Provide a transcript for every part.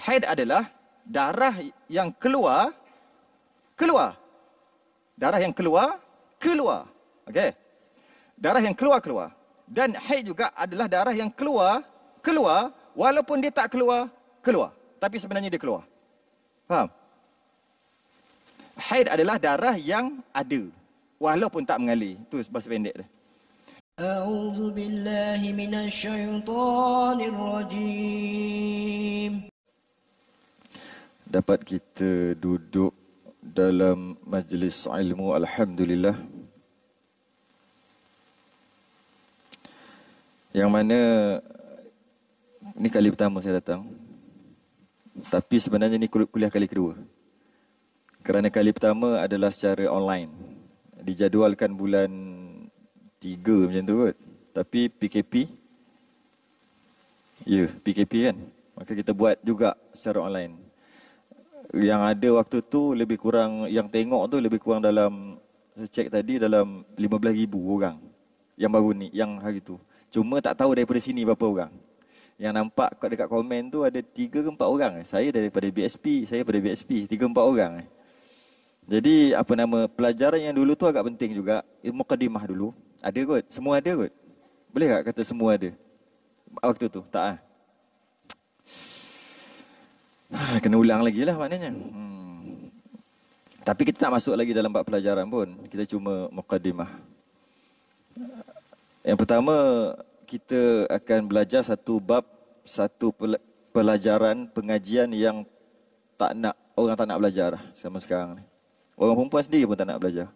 Haid adalah darah yang keluar. Darah yang keluar. Okey. Darah yang keluar. Dan haid juga adalah darah yang keluar walaupun dia tak keluar. Tapi sebenarnya dia keluar. Faham? Haid adalah darah yang ada walaupun tak mengalir. Itu bahasa pendek dia. أعوذ بالله من الشيطان الرجيم. Dapat kita duduk dalam majlis ilmu, alhamdulillah. Yang mana ni kali pertama saya datang. Tapi sebenarnya ni kuliah kali kedua. Kerana kali pertama adalah secara online. Dijadualkan bulan 3 macam tu kot. Tapi PKP. Ya, PKP kan. Maka kita buat juga secara online. Yang ada waktu tu lebih kurang, yang tengok tu lebih kurang dalam, saya cek tadi dalam 15,000 orang. Yang baru ni, yang hari tu. Cuma tak tahu daripada sini berapa orang. Yang nampak dekat komen tu ada 3 ke 4 orang. Saya daripada BSP, 3-4 orang. Jadi apa nama, pelajaran yang dulu tu agak penting juga. Muqaddimah dulu. Ada kot, semua ada kot. Boleh tak kata semua ada? Waktu tu, tak ah. Kena ulang lagi lah maknanya. Tapi kita tak masuk lagi dalam bab pelajaran pun. Kita cuma muqaddimah. Yang pertama, kita akan belajar satu bab, satu pelajaran, pengajian yang orang tak nak belajar sama sekarang ni. Orang perempuan sendiri pun tak nak belajar.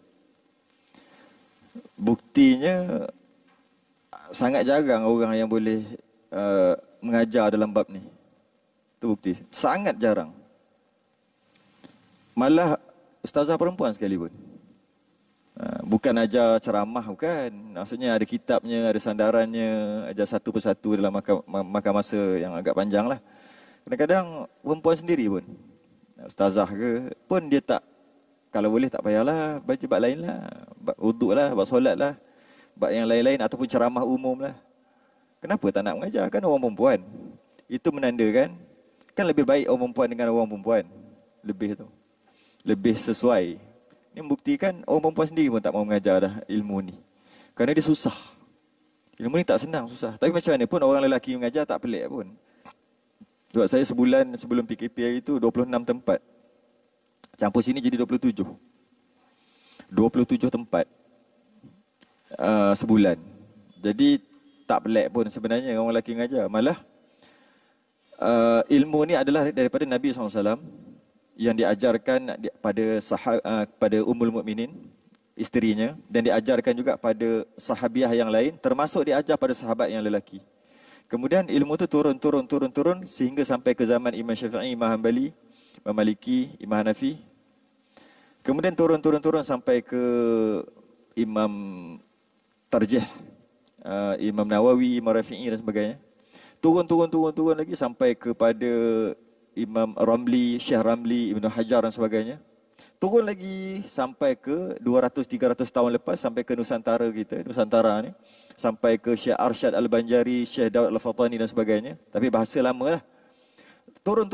Buktinya, sangat jarang orang yang boleh mengajar dalam bab ni. Itu bukti. Sangat jarang. Malah ustazah perempuan sekalipun. Bukan ajar ceramah, bukan. Maksudnya ada kitabnya, ada sandarannya, ajar satu persatu dalam makan masa yang agak panjang lah. Kadang-kadang perempuan sendiri pun, ustazah ke, pun dia tak, kalau boleh tak payahlah, baca bab lain lah. Bab wuduk lah, bab solat lah. Bab yang lain-lain ataupun ceramah umum lah. Kenapa tak nak mengajar? Kan orang perempuan. Itu menandakan, kan lebih baik orang perempuan dengan orang perempuan. Lebih sesuai. Ini membuktikan orang perempuan sendiri pun tak mau mengajar dah ilmu ni. Kerana dia susah. Ilmu ni tak senang, susah. Tapi macam mana pun orang lelaki mengajar tak pelik pun. Sebab saya sebulan sebelum PKP hari itu 26 tempat. Campur sini jadi 27. 27 tempat sebulan. Jadi tak pelik pun sebenarnya orang lelaki mengajar. Malah ilmu ni adalah daripada Nabi SAW yang diajarkan pada Ummul Mukminin, isterinya, dan diajarkan juga pada sahabiah yang lain, termasuk diajar pada sahabat yang lelaki. Kemudian ilmu tu turun sehingga sampai ke zaman Imam Syafi'i, Imam Hanbali, Imam Maliki, Imam Hanafi. Kemudian turun sampai ke Imam Tarjih, Imam Nawawi, Imam Rafi'i dan sebagainya. Turun lagi sampai kepada Imam Ramli, Syekh Ramli, Ibn Hajar dan sebagainya. Turun lagi sampai ke 200-300 tahun lepas, sampai ke Nusantara kita, Nusantara ni. Sampai ke Syekh Arsyad Al-Banjari, Syekh Daud Al-Fatani dan sebagainya. Tapi bahasa lama lah. Turun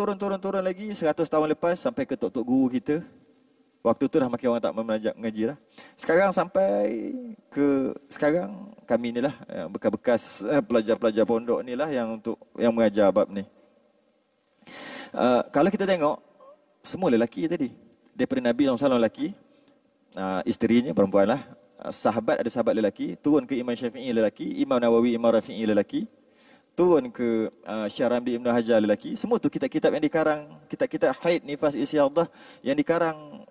lagi 100 tahun lepas, sampai ke tok-tok guru kita. Waktu tu dah makin orang tak mengaji lah. Sekarang kami ni lah, bekas-bekas pelajar-pelajar pondok ni lah yang mengajar bab ni. Kalau kita tengok, semua lelaki tadi. Daripada Nabi SAW lelaki, isterinya perempuan lah. Ada sahabat lelaki, turun ke Imam Syafi'i lelaki, Imam Nawawi, Imam Rafi'i lelaki, turun ke Syekh Ramli Ibn Hajar lelaki. Semua tu kitab-kitab yang dikarang, kitab-kitab haid, nifas, isyaddah yang dikarang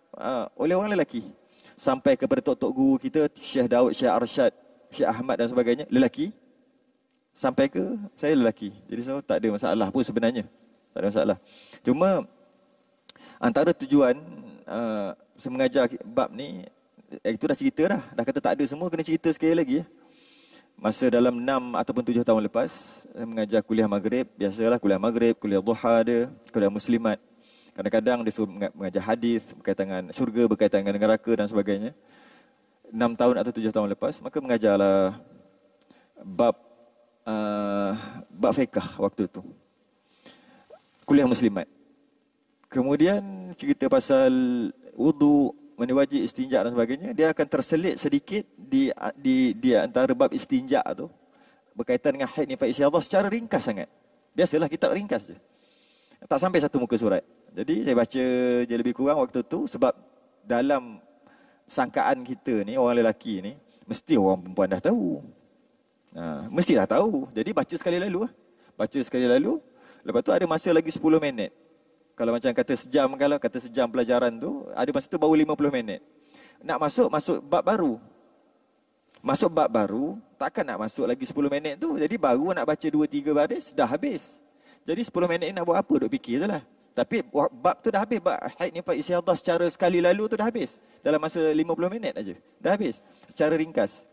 oleh orang lelaki. Sampai kepada tok-tok guru kita, Syekh Daud, Syekh Arsyad, Syekh Ahmad dan sebagainya, lelaki. Sampai ke saya lelaki. Jadi tak ada masalah pun sebenarnya. Tak ada masalah. Cuma antara tujuan saya mengajar bab ni, itu dah cerita dah. Dah kata tak ada semua, kena cerita sekali lagi. Masa dalam 6 ataupun 7 tahun lepas, saya mengajar kuliah Maghrib. Biasalah kuliah Maghrib, kuliah Duha ada, kuliah Muslimat. Kadang-kadang dia suruh mengajar hadis berkaitan dengan syurga, berkaitan dengan neraka dan sebagainya. 6 tahun atau 7 tahun lepas, maka mengajarlah bab fiqh waktu tu. kuliah muslimat. Kemudian cerita pasal wudu, mandi wajib, istinja dan sebagainya, dia akan terselit sedikit di antara bab istinja tu berkaitan dengan haid nifas istihadah secara ringkas sangat. Biasalah kitab ringkas je. Tak sampai satu muka surat. Jadi saya baca je lebih kurang waktu tu sebab dalam sangkaan kita ni, orang lelaki ni, mesti orang perempuan dah tahu. Mestilah tahu. Jadi baca sekali lalu lah. Baca sekali lalu. Lepas tu ada masa lagi 10 minit. Kalau macam kata sejam, kalau kata sejam pelajaran tu, ada masa tu baru 50 minit. Nak masuk bab baru. Masuk bab baru, takkan nak masuk lagi 10 minit tu. Jadi baru nak baca 2-3 baris, dah habis. Jadi 10 minit ni nak buat apa? Duk fikir je lah. Tapi bab tu dah habis. Bab haid nifas istihadah secara sekali lalu tu dah habis. Dalam masa 50 minit aja. Dah habis. Secara ringkas.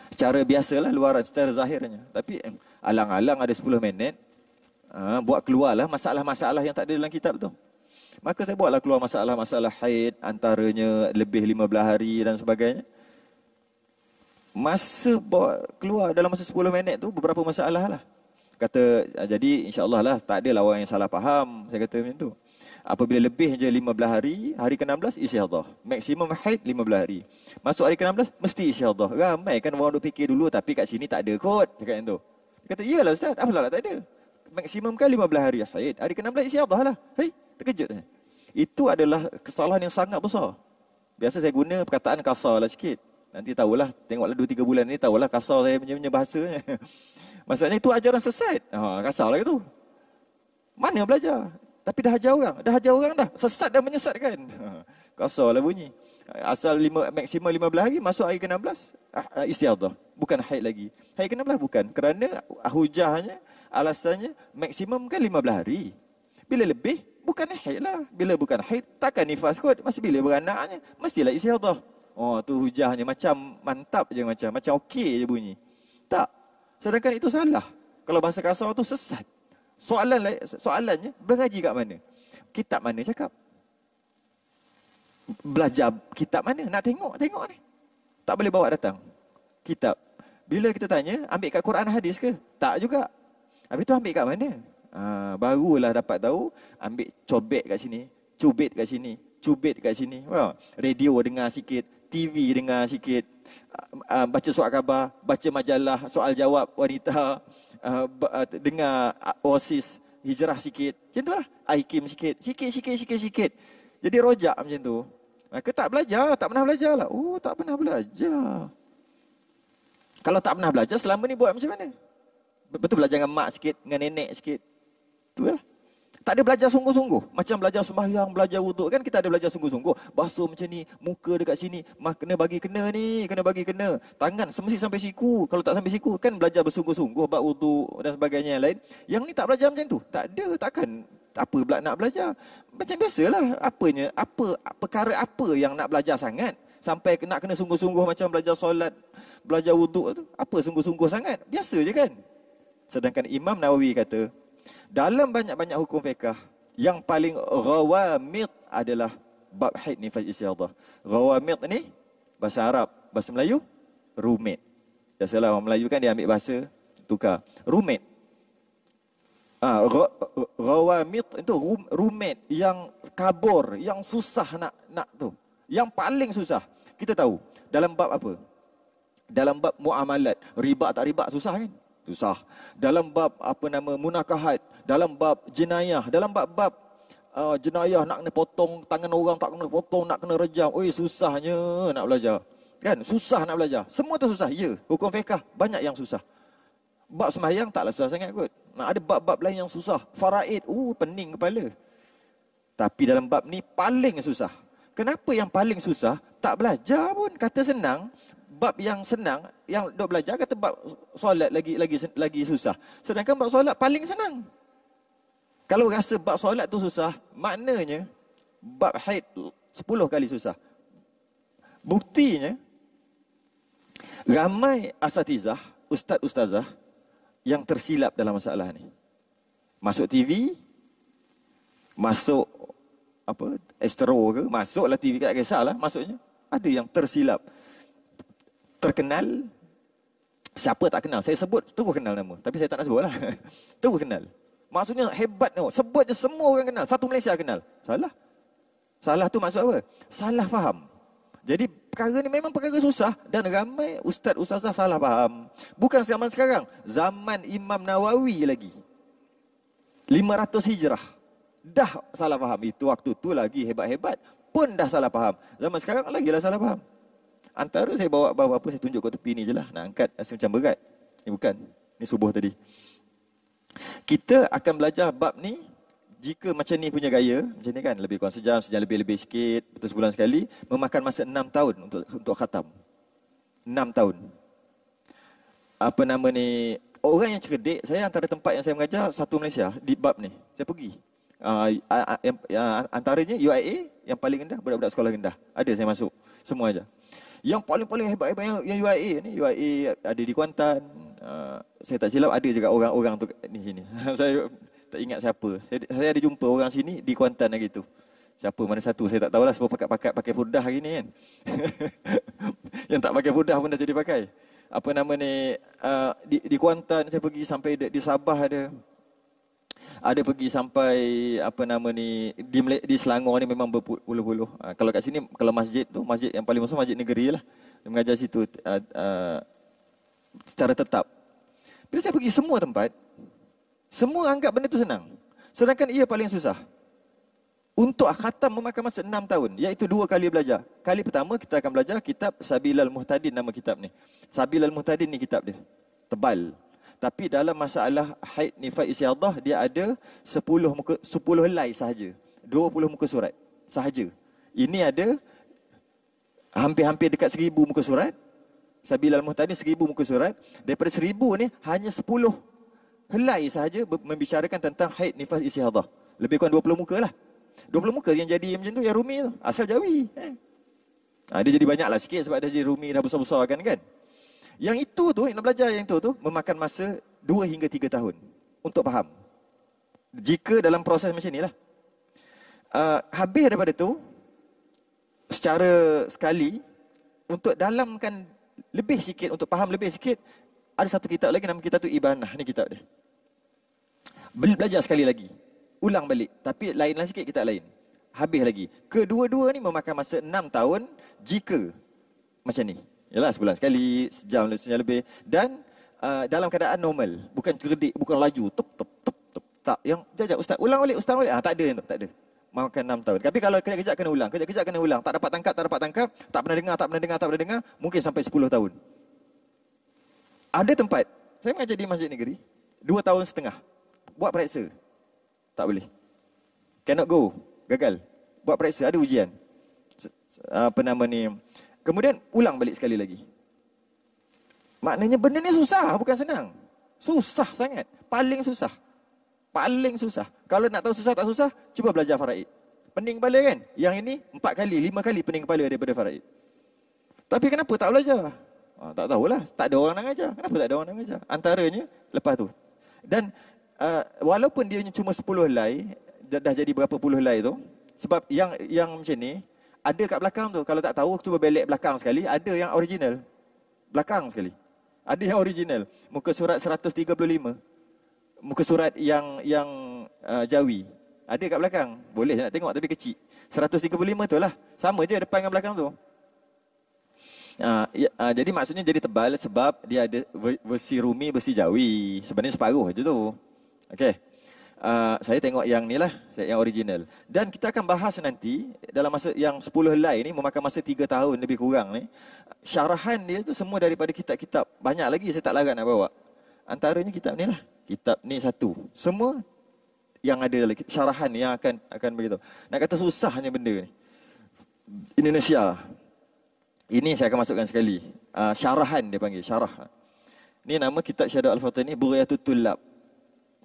Secara biasalah luaran, secara zahirnya. Tapi alang-alang ada 10 minit. Buat keluarlah masalah-masalah yang tak ada dalam kitab tu. Maka saya buatlah keluar masalah-masalah haid, antaranya lebih 15 hari dan sebagainya. Masa bawa keluar dalam masa 10 minit tu beberapa masalah lah. Kata jadi insya-Allah lah tak adalah orang yang salah faham. Saya kata macam tu. Apabila lebih je 15 hari, hari ke-16 istihadah. Maksimum haid 15 hari. Masuk hari ke-16 mesti istihadah. Ramai kan orang duk fikir dulu tapi kat sini tak ada kot. Cakap macam tu. Dia kata iyalah ustaz, apa salah tak ada. Maksimum kan 15 hari haid. Hari ke-16 istihadah lah. Hei, terkejut. Itu adalah kesalahan yang sangat besar. Biasa saya guna perkataan kasar lah sikit. Nanti tahulah, tengoklah 2-3 bulan ni tahulah kasar saya punya bahasanya. Maksudnya itu ajaran sesat. Kasar lah itu. Mana yang belajar? Tapi dah ajar orang. Dah ajar orang dah. Sesat dan menyesatkan. Kasar lah bunyi. Asal maksimum 15 hari, masuk hari ke-16, istihadah. Bukan haid lagi. Hari ke-16 bukan. Kerana hujahnya, alasannya, maksimum kan 15 hari. Bila lebih, bukan haid lah. Bila bukan haid, takkan nifas kot. Masih bila beranaknya, mestilah istihadah. Oh, tu hujahnya macam mantap je macam okey je bunyi. Tak. Sedangkan itu salah. Kalau bahasa kasar tu sesat. Soalannya, mengaji kat mana? Kitab mana cakap? Belajar kitab mana? Nak tengok ni. Tak boleh bawa datang. Kitab. Bila kita tanya, ambil kat Quran hadis ke? Tak juga. Habis tu ambil kat mana? Barulah dapat tahu, ambil cobek kat sini, cubit kat sini, cubit kat sini. Radio dengar sikit, TV dengar sikit, baca surat khabar, baca majalah, soal jawab wanita, dengar OSIS, hijrah sikit. Macam tu lah. IKIM sikit. Sikit. Jadi rojak macam tu. Maka tak belajar, tak pernah belajar lah. Oh, tak pernah belajar. Kalau tak pernah belajar, selama ni buat macam mana? Betul belajar dengan mak sikit, dengan nenek sikit. Tu lah. Tak ada belajar sungguh-sungguh. Macam belajar sembahyang, belajar wuduk. Kan kita ada belajar sungguh-sungguh. Basuh macam ni, muka dekat sini. Kena bagi kena. Tangan semesti sampai siku. Kalau tak sampai siku, kan belajar bersungguh-sungguh. Bab wuduk dan sebagainya yang lain. Yang ni tak belajar macam tu. Tak ada, takkan. Apa pula nak belajar? Macam biasalah. Perkara apa yang nak belajar sangat? Sampai nak kena sungguh-sungguh macam belajar solat, belajar wuduk tu. Apa sungguh-sungguh sangat? Biasa je kan? Sedangkan Imam Nawawi kata, dalam banyak-banyak hukum fiqh, yang paling ghawamid adalah bab haid nifas istihadah. Ghawamid ni bahasa Arab, bahasa Melayu rumit. Biasalah orang Melayu kan dia ambil bahasa tukar. Rumit. Ghawamid itu rumit, yang kabur, yang susah nak tu. Yang paling susah. Kita tahu dalam bab apa? Dalam bab muamalat, riba tak riba susah kan? Susah. Dalam bab munakahat, dalam bab jenayah, dalam bab jenayah nak kena potong tangan orang, tak kena potong, nak kena rejam. Oi, susahnya nak belajar. Kan? Susah nak belajar. Semua tu susah. Ya, hukum fiqh banyak yang susah. Bab sembahyang taklah susah sangat kot. Ada bab-bab lain yang susah. Faraid, pening kepala. Tapi dalam bab ni paling susah. Kenapa yang paling susah? Tak belajar pun. Kata senang. Bab yang senang, yang dok belajar kata bab solat lagi susah. Sedangkan bab solat paling senang. Kalau rasa bab solat tu susah, maknanya bab haid 10 kali susah. Buktinya ramai asatizah, ustaz-ustazah yang tersilap dalam masalah ni. Masuk TV, masuk Astro ke, masuklah TV, tak kisahlah masuknya. Ada yang tersilap. Terkenal, siapa tak kenal, saya sebut terus kenal nama, tapi saya tak nak sebut lah. Terus kenal. Maksudnya hebat tau. Sebut je semua orang kenal. Satu Malaysia kenal. Salah. Salah tu maksud apa? Salah faham. Jadi perkara ni memang perkara susah dan ramai ustaz-ustazah salah faham. Bukan zaman sekarang. Zaman Imam Nawawi lagi. 500 Hijrah. Dah salah faham. Itu waktu tu lagi hebat-hebat. Pun dah salah faham. Zaman sekarang lagilah salah faham. Antara saya bawa apa saya tunjuk kat tepi ni je lah. Nak angkat rasa macam berat. Ni bukan. Ni subuh tadi. Kita akan belajar bab ni jika macam ni punya gaya, macam ni kan, lebih kurang sejam lebih sikit, betul sebulan sekali, memakan masa 6 tahun untuk khatam. 6 tahun. Apa nama ni, orang yang cerdik, saya antara tempat yang saya mengajar satu Malaysia di bab ni. Saya pergi. Antaranya UIA yang paling rendah, budak-budak sekolah rendah. Ada saya masuk, semua aja. Yang paling hebat yang UIA ni, UIA ada di Kuantan. Saya tak silap ada juga orang-orang tu di sini. Saya tak ingat siapa. Saya ada jumpa orang sini di Kuantan lagi tu. Siapa mana satu saya tak tahulah, sebab pakai-pakai pakai purdah hari ni kan. Yang tak pakai purdah pun dah jadi pakai. Apa nama ni, di Kuantan saya pergi sampai di Sabah ada. Ada pergi sampai apa nama ni di Selangor ni memang berpuluh-puluh. Kalau kat sini, kalau masjid tu, masjid yang paling besar masjid negeri lah. Dia mengajar situ secara tetap. Bila saya pergi semua tempat, semua anggap benda tu senang. Sedangkan ia paling susah. Untuk khatam memakan masa 6 tahun, iaitu 2 kali belajar. Kali pertama kita akan belajar kitab Sabilal Muhtadin, nama kitab ni. Sabilal Muhtadin ni kitab dia. Tebal. Tapi dalam masalah haid, nifas, istiadah, dia ada 10 helai sahaja. 20 muka surat sahaja. Ini ada hampir-hampir dekat 1000 muka surat. Sabilal Muhtadin 1000 muka surat. Daripada 1000 ni hanya 10 helai sahaja membicarakan tentang haid, nifas, istiadah. Lebih kurang 20 muka lah. 20 muka yang jadi macam tu, yang rumi tu. Asal Jawi. Dia jadi banyak lah sikit sebab dah jadi rumi, dah besar-besar kan. Yang itu tu, yang nak belajar yang itu tu, memakan masa 2 hingga 3 tahun untuk faham. Jika dalam proses macam ni lah. Habis daripada tu, secara sekali, untuk dalamkan lebih sikit, untuk faham lebih sikit, ada satu kitab lagi, nama kitab tu Ibanah. Ni kitab dia. Belajar sekali lagi. Ulang balik. Tapi lainlah sikit, kitab lain. Habis lagi. Kedua-dua ni memakan masa 6 tahun jika macam ni. Yalah, sebulan sekali, sejam lebih. Dan dalam keadaan normal. Bukan cerdik, bukan laju. Tep. Tak. Yang, jajak ustaz, ulang balik. Tak ada yang tu. Tak ada. Makan 6 tahun. Tapi kalau kejap-kejap kena ulang. Kejap-kejap kena ulang. Tak dapat tangkap. Tak pernah dengar. Mungkin sampai 10 tahun. Ada tempat. Saya mengajar di masjid negeri. 2 tahun setengah. Buat periksa. Tak boleh. Cannot go. Gagal. Buat periksa. Ada ujian. Apa nama ni. Kemudian ulang balik sekali lagi. Maknanya benda ni susah. Bukan senang. Susah sangat. Paling susah. Kalau nak tahu susah tak susah, cuba belajar faraid. Pening kepala kan? Yang ini 4 kali, 5 kali pening kepala daripada faraid. Tapi kenapa tak belajar? Tak tahulah. Tak ada orang nak ajar. Kenapa tak ada orang nak ajar? Antaranya lepas tu. Dan walaupun dia cuma 10 helai, dah jadi berapa puluh helai tu. Sebab yang macam ni, ada kat belakang tu. Kalau tak tahu, cuba belek belakang sekali. Ada yang original. Belakang sekali. Ada yang original. Muka surat 135. Muka surat yang Jawi. Ada kat belakang. Boleh nak tengok tapi kecil. 135 tu lah. Sama je depan dengan belakang tu. Jadi maksudnya jadi tebal sebab dia ada versi Rumi, versi Jawi. Sebenarnya separuh je tu. Okey. Saya tengok yang ni lah, yang original. Dan kita akan bahas nanti dalam masa yang 10 helai ni memakan masa 3 tahun lebih kurang ni. Syarahan dia tu semua daripada kitab-kitab. Banyak lagi saya tak larang nak bawa. Antaranya kitab ni lah. Kitab ni satu. Semua yang ada dalam syarahan yang akan begitu. Nak kata susahnya benda ni. Indonesia. Ini saya akan masukkan sekali. Syarahan dia panggil, syarah. Ni nama kitab Syahadu Al-Fatih ni, Bughayatul Tullab.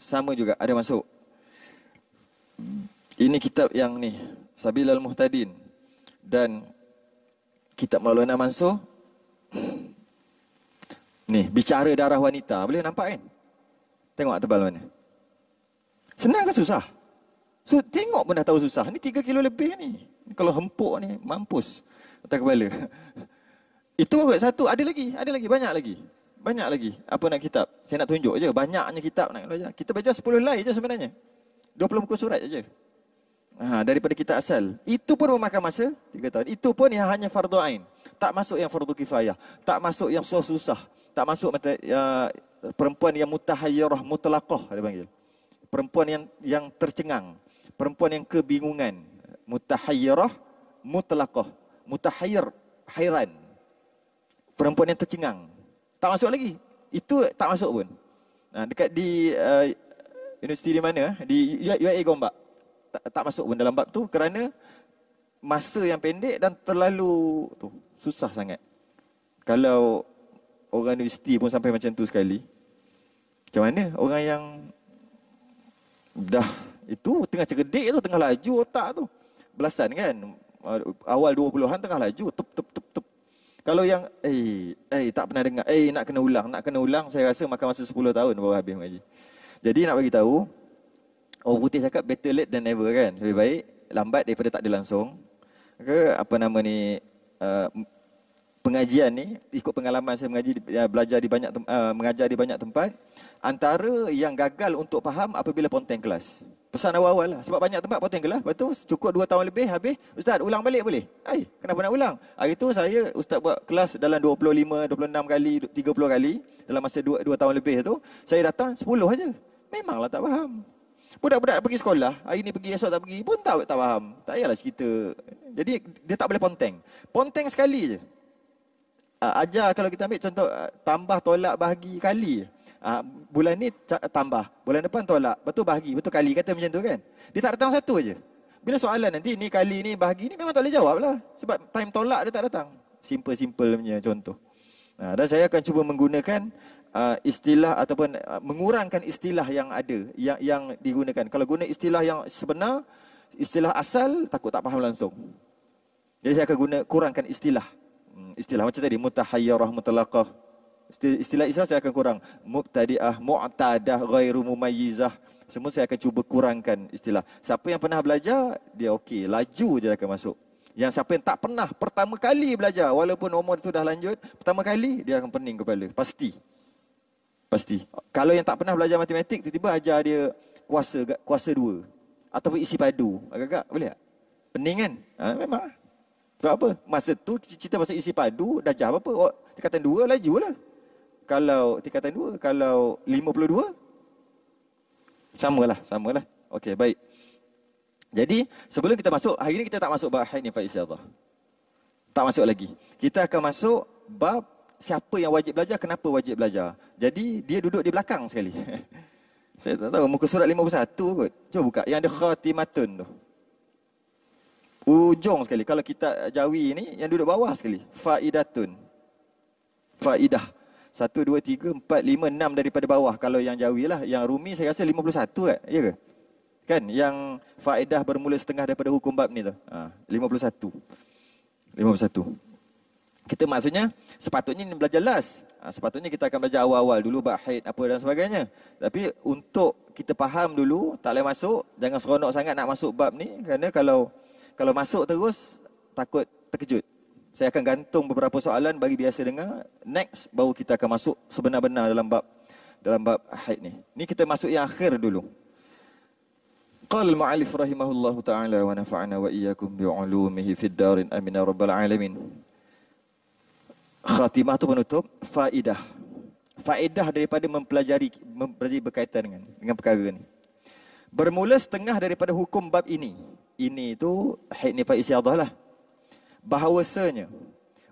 Sama juga, ada masuk. Ini kitab yang ni, Sabilal Muhtadin. Dan kitab Maulana Mansur. Ni, Bicara Darah Wanita. Boleh nampak kan? Tengok tebal mana. Senang ke susah? Tengok pun dah tahu susah. Ni 3 kilo lebih ni. Kalau hempuk ni, mampus. Atas kepala. Itu satu, ada lagi, banyak lagi. Banyak lagi. Apa nak kitab? Saya nak tunjuk je. Banyaknya kitab nak belajar. Kita baca 10 helai je sebenarnya. 20 muka surat je. Daripada kitab asal. Itu pun memakan masa 3 tahun. Itu pun yang hanya fardu ain. Tak masuk yang fardu kifayah. Tak masuk yang susah. Tak masuk perempuan yang mutahayyirah, mutlaqah dia panggil. Perempuan yang tercengang. Perempuan yang kebingungan. Mutahayyirah, mutlaqah. Mutahayyir, hairan. Perempuan yang tercengang. Tak masuk lagi. Itu tak masuk pun. Dekat di universiti di mana? Di UiA Gombak. Tak masuk pun dalam bab tu kerana masa yang pendek dan terlalu susah sangat. Kalau orang universiti pun sampai macam tu sekali, macam mana orang yang dah itu tengah cerdik tu, tengah laju otak tu. Belasan kan. Awal 20-an tengah laju, tup. Kalau yang tak pernah dengar, nak kena ulang, saya rasa makan masa 10 tahun baru habis mengaji. Jadi nak bagi tahu, orang putih cakap better late than never kan. Lebih baik lambat daripada tak ada langsung. Pengajian ni ikut pengalaman saya mengajar di banyak tempat, antara yang gagal untuk faham apabila ponteng kelas. Pesan awal-awal lah. Sebab banyak tempat ponteng kelas, lepas tu cukup 2 tahun lebih habis, ustaz ulang balik boleh? Kenapa nak ulang? Hari tu saya ustaz buat kelas dalam 25, 26 kali, 30 kali dalam masa 2 tahun lebih tu, saya datang 10 aja. Memanglah tak faham. Budak-budak pergi sekolah, hari ni pergi, esok tak pergi pun tak faham. Tak payahlah cerita. Jadi dia tak boleh ponteng. Ponteng sekali je. Ajar kalau kita ambil contoh tambah, tolak, bahagi, kali. Bulan ni tambah, bulan depan tolak, betul bahagi, betul kali, kata macam tu kan. Dia tak datang satu aje. Bila soalan nanti ni kali ni bahagi ni memang tak boleh jawab lah. Sebab time tolak dia tak datang. Simple punya contoh. Dan saya akan cuba menggunakan istilah ataupun mengurangkan istilah yang ada, yang digunakan. Kalau guna istilah yang sebenar, istilah asal, takut tak faham langsung. Jadi saya akan kurangkan istilah. Istilah macam tadi, mutahayyirah, mutlaqah. Istilah saya akan kurang. Mubtadi'ah, mu'tadah, ghairu mumayyizah. Semua saya akan cuba kurangkan istilah. Siapa yang pernah belajar, dia okey. Laju je akan masuk. Yang siapa yang tak pernah, pertama kali belajar, walaupun umur tu dah lanjut, pertama kali, dia akan pening kepala. Pasti. Kalau yang tak pernah belajar matematik, tiba-tiba ajar dia kuasa 2. Ataupun isi padu. Agak-agak, boleh tak? Pening kan? Memang lah. Sebab apa? Masa tu cerita pasal isi padu, darjah berapa? Tingkatan 2 laju lah. Kalau tingkatan 2, kalau 52, samalah. Okey, baik. Jadi, sebelum kita masuk, hari ni kita tak masuk bab haid nifas istihadah. Tak masuk lagi. Kita akan masuk bab siapa yang wajib belajar, kenapa wajib belajar. Jadi, dia duduk di belakang sekali. Saya tak tahu, muka surat 51 kot. Cuba buka, yang ada khatimatun tu. Ujung sekali. Kalau kita Jawi ni, yang duduk bawah sekali. Faidatun. Faidah. 1, 2, 3, 4, 5, 6 daripada bawah. Kalau yang Jawi lah. Yang Rumi saya rasa 51 kan? Ya ke? Kan? Yang faedah bermula setengah daripada hukum bab ni tu. 51. Kita maksudnya, sepatutnya ni belajar last. Sepatutnya kita akan belajar awal-awal dulu bab haid apa dan sebagainya. Tapi untuk kita faham dulu, tak boleh masuk. Jangan seronok sangat nak masuk bab ni. Kerana kalau masuk terus, takut terkejut. Saya akan gantung beberapa soalan bagi biasa dengar. Next, baru kita akan masuk sebenar-benar dalam bab haid ni. Ni kita masuk yang akhir dulu. Qala al-mu'allif rahimahullahu ta'ala wa nafa'ana wa iyyakum bi'ulumihi fid darin amin ya rabbal alamin. Khatimah tu penutup, faedah. Faedah daripada mempelajari berkaitan dengan perkara ni. Bermula setengah daripada hukum bab ini. Ini tu haid nifas istihadah lah. Bahawasanya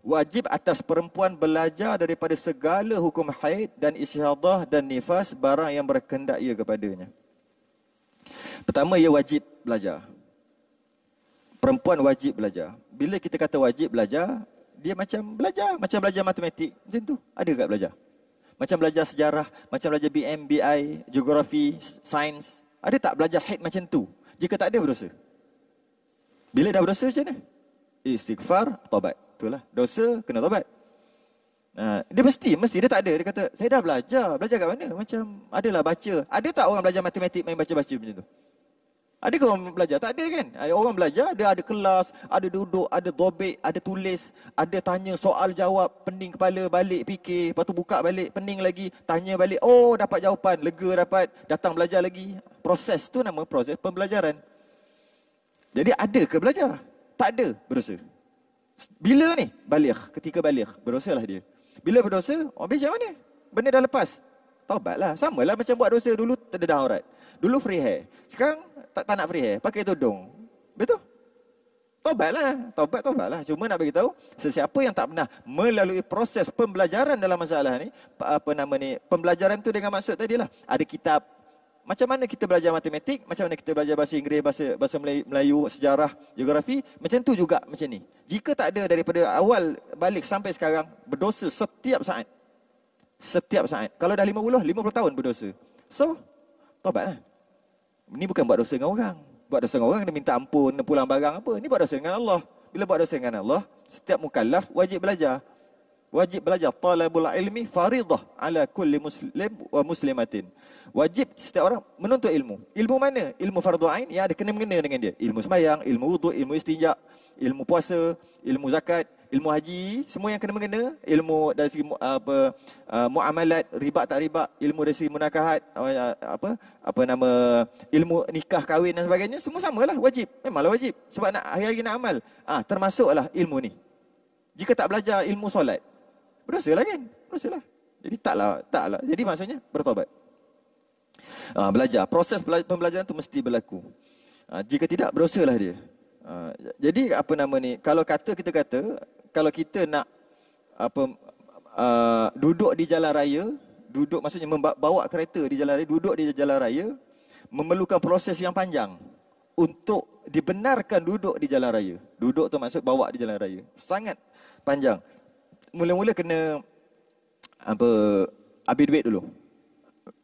wajib atas perempuan belajar daripada segala hukum haid dan istihadah dan nifas barang yang berkendak ia kepadanya. Pertama, ia wajib belajar. Perempuan wajib belajar. Bila kita kata wajib belajar, dia macam belajar matematik. Macam tu. Ada tak belajar? Macam belajar sejarah, macam belajar BM, BI, geografi, sains. Ada tak belajar haid macam tu? Jika tak ada, berdosa. Bila dah berdosa, macam mana? Istighfar, taubat. Itulah. Dosa, kena taubat. Dia mesti dia tak ada. Dia kata, saya dah belajar. Belajar kat mana? Macam, adalah baca. Ada tak orang belajar matematik main baca-baca macam tu? Ada ke orang belajar? Tak ada kan? Ada orang belajar, dia ada kelas, ada duduk, ada dobek, ada tulis, ada tanya soal jawab, pening kepala, balik fikir, lepas tu buka balik, pening lagi, tanya balik, oh dapat jawapan, lega dapat, datang belajar lagi. Proses tu nama proses pembelajaran. Jadi ada ke belajar? Tak ada, berdosa. Bila ni? Baligh, ketika baligh, berdosalah dia. Bila berdosa, habis macam mana? Benda dah lepas. Taubatlah. Samalah macam buat dosa dulu terdedah aurat. Dulu free hair. Sekarang tak nak free hair, pakai tudung. Betul? Taubatlah. Cuma nak bagi tahu, sesiapa yang tak pernah melalui proses pembelajaran dalam masalah ni, pembelajaran tu dengan maksud tadilah, ada kitab. Macam mana kita belajar matematik, macam mana kita belajar bahasa Inggeris, bahasa Melayu, sejarah, geografi, macam tu juga macam ni. Jika tak ada daripada awal balik sampai sekarang, berdosa setiap saat. Setiap saat. Kalau dah 50 tahun berdosa. So, taubatlah. Ini bukan buat dosa dengan orang. Buat dosa dengan orang, dia minta ampun, dia pulang barang apa. Ini buat dosa dengan Allah. Bila buat dosa dengan Allah, setiap mukallaf wajib belajar. Wajib belajar. Talabul ilmi faridah ala kulli muslim wa muslimatin. Wajib setiap orang menuntut ilmu. Ilmu mana? Ilmu fardu ain yang ada kena-mengena dengan dia. Ilmu sembahyang, ilmu wuduk, ilmu istinja, ilmu puasa, ilmu zakat, ilmu haji, semua yang kena-mengena. Ilmu dari segi muamalat, riba tak riba, ilmu dari segi munakahat, ilmu nikah, kahwin dan sebagainya, semua samalah, wajib. Memanglah wajib. Sebab nak hari-hari nak amal. Termasuklah ilmu ni. Jika tak belajar ilmu solat, berdosalah kan? Berdosalah. Jadi taklah. Jadi maksudnya bertaubat. Belajar. Proses pembelajaran tu mesti berlaku. Jika tidak, berdosalah dia. Jadi kalau kita kata, kalau kita nak duduk di jalan raya, maksudnya membawa kereta di jalan raya, duduk di jalan raya, memerlukan proses yang panjang untuk dibenarkan duduk di jalan raya. Duduk tu maksud bawa di jalan raya. Sangat panjang. Mula-mula kena ambil duit dulu.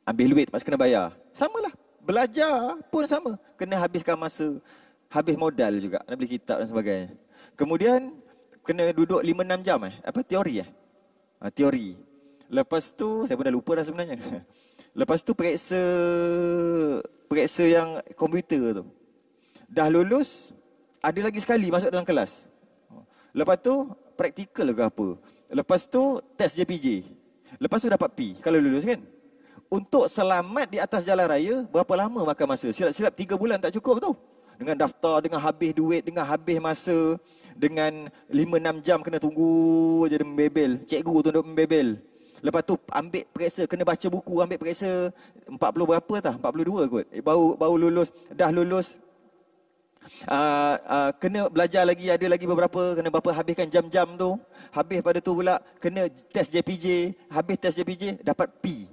Ambil duit, lepas kena bayar. Samalah. Belajar pun sama. Kena habiskan masa, habis modal juga. Nak beli kitab dan sebagainya. Kemudian, kena duduk 5-6 jam teori teori. Lepas tu, saya pun dah lupa dah sebenarnya. Lepas tu periksa yang komputer tu. Dah lulus, ada lagi sekali masuk dalam kelas. Lepas tu, praktikal ke apa. Lepas tu, test JPJ. Lepas tu dapat P, kalau lulus kan. Untuk selamat di atas jalan raya, berapa lama makan masa? Silap-silap 3 bulan tak cukup tu. Dengan daftar, dengan habis duit, dengan habis masa, dengan 5-6 jam kena tunggu je dia membebel. Cikgu tu duduk membebel. Lepas tu ambil periksa, kena baca buku, ambil periksa 40 berapa tah? 42 kot. Baru lulus, dah lulus. Kena belajar lagi, ada lagi beberapa, kena habiskan jam-jam tu. Habis pada tu pula kena test JPJ, habis test JPJ dapat P.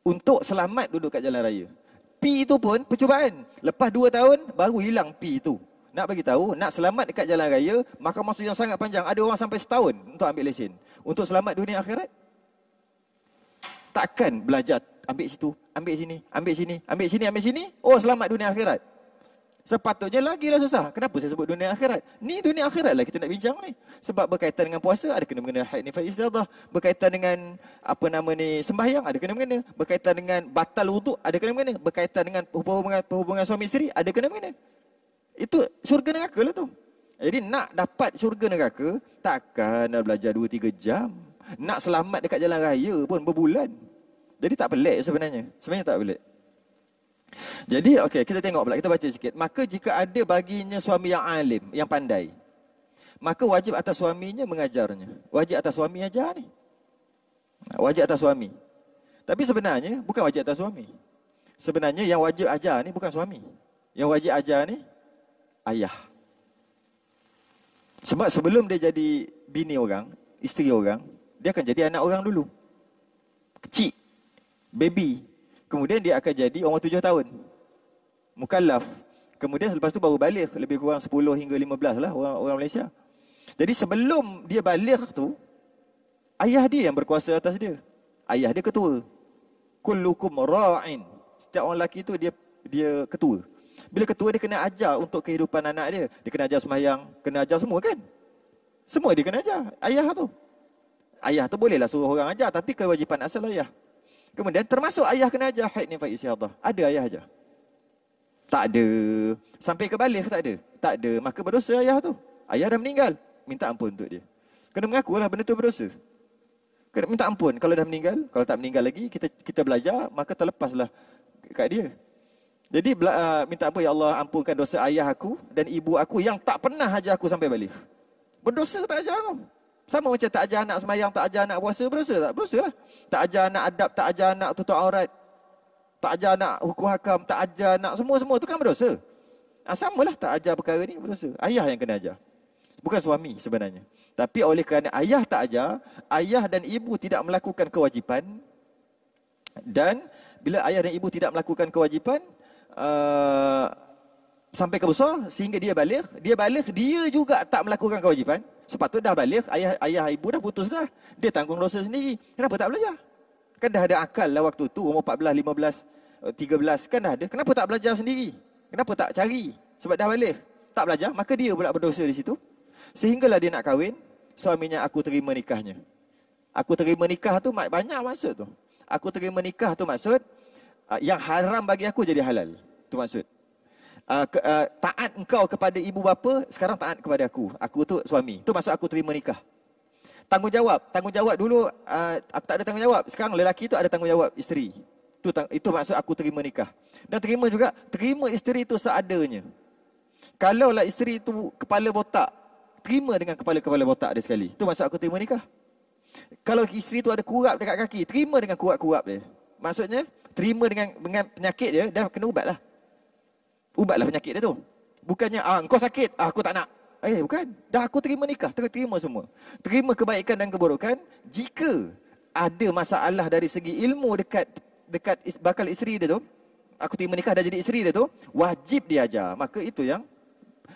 Untuk selamat duduk kat jalan raya. P itu pun percubaan. Lepas 2 tahun baru hilang P itu. Nak bagi tahu, nak selamat dekat jalan raya, makan masa yang sangat panjang. Ada orang sampai setahun untuk ambil lesen. Untuk selamat dunia akhirat. Takkan belajar ambil situ, ambil sini, ambil sini, ambil sini, ambil sini. Oh, selamat dunia akhirat. Sepatutnya lagilah susah. Kenapa saya sebut dunia akhirat? Ni dunia akhirat lah kita nak bincang ni. Sebab berkaitan dengan puasa, ada kena-mengena haid nifas istiadah. Berkaitan dengan sembahyang, ada kena-mengena. Berkaitan dengan batal wuduk, ada kena-mengena. Berkaitan dengan perhubungan suami isteri, ada kena-mengena. Itu syurga neraka lah tu. Jadi nak dapat syurga neraka, takkan nak belajar 2-3 jam. Nak selamat dekat jalan raya pun berbulan. Jadi tak pelik sebenarnya. Sebenarnya tak pelik. Jadi kita tengok pula, kita baca sikit. Maka jika ada baginya suami yang alim, yang pandai, maka wajib atas suaminya mengajarnya. Wajib atas suami ajar ni. Wajib atas suami. Tapi sebenarnya bukan wajib atas suami. Sebenarnya yang wajib ajar ni bukan suami. Yang wajib ajar ni ayah. Sebab sebelum dia jadi bini orang, isteri orang, dia akan jadi anak orang dulu. Kecil, baby. Kemudian dia akan jadi umur 7 tahun. Mukallaf. Kemudian selepas tu baru balik, lebih kurang 10 hingga 15 lah orang Malaysia. Jadi sebelum dia balik tu, ayah dia yang berkuasa atas dia. Ayah dia ketua. Kullukum ra'in. Setiap orang lelaki tu dia ketua. Bila ketua, dia kena ajar untuk kehidupan anak dia. Dia kena ajar sembahyang, kena ajar semua kan? Semua dia kena ajar. Ayah tu. Ayah tu bolehlah suruh orang ajar, tapi kewajipan asal ayah. Kemudian termasuk ayah kena ajar haid nifas istiadah. Ada ayah ajar. Tak ada. Sampai ke balik tak ada? Tak ada. Maka berdosa ayah tu. Ayah dah meninggal. Minta ampun untuk dia. Kena mengakulah benda tu berdosa. Kena minta ampun. Kalau dah meninggal, kalau tak meninggal lagi, kita belajar, maka terlepaslah kat dia. Jadi minta ampun, ya Allah, ampunkan dosa ayah aku dan ibu aku yang tak pernah ajar aku sampai balik. Berdosa tak ajar aku. Sama macam tak ajar anak semayang, tak ajar anak puasa, berdosa tak? Berdosa lah. Tak ajar anak adab, tak ajar anak tutup aurat. Tak ajar anak hukum hakam, tak ajar anak semua-semua tu kan berdosa. Samalah tak ajar perkara ni berdosa. Ayah yang kena ajar. Bukan suami sebenarnya. Tapi oleh kerana ayah tak ajar, ayah dan ibu tidak melakukan kewajipan. Dan bila ayah dan ibu tidak melakukan kewajipan, sampai ke besar sehingga dia balik, dia juga tak melakukan kewajipan. Sepatutnya dah balik, ayah ibu dah putus dah. Dia tanggung dosa sendiri. Kenapa tak belajar? Kan dah ada akal lah waktu tu, umur 14, 15, 13, kan dah ada. Kenapa tak belajar sendiri? Kenapa tak cari? Sebab dah balik. Tak belajar, maka dia pula berdosa di situ. Sehinggalah dia nak kahwin, suaminya aku terima nikahnya. Aku terima nikah tu banyak maksud tu. Aku terima nikah tu maksud, yang haram bagi aku jadi halal. Tu maksud. Taat engkau kepada ibu bapa, sekarang taat kepada aku. Aku tu suami. Tu maksud aku terima nikah. Tanggungjawab dulu aku tak ada tanggungjawab. Sekarang lelaki tu ada tanggungjawab isteri. Itu maksud aku terima nikah. Dan terima isteri tu seadanya. Kalaulah isteri tu kepala botak, terima dengan kepala botak dia sekali. Itu maksud aku terima nikah. Kalau isteri tu ada kurap dekat kaki, terima dengan kurap-kurap dia. Maksudnya terima dengan penyakit dia dan kena ubatlah. Ubatlah penyakit dia tu. Bukannya engkau sakit, aku tak nak. Bukan. Dah aku terima nikah, terima semua. Terima kebaikan dan keburukan. Jika ada masalah dari segi ilmu dekat bakal isteri dia tu, aku terima nikah dah jadi isteri dia tu, wajib dia ajar. Maka itu yang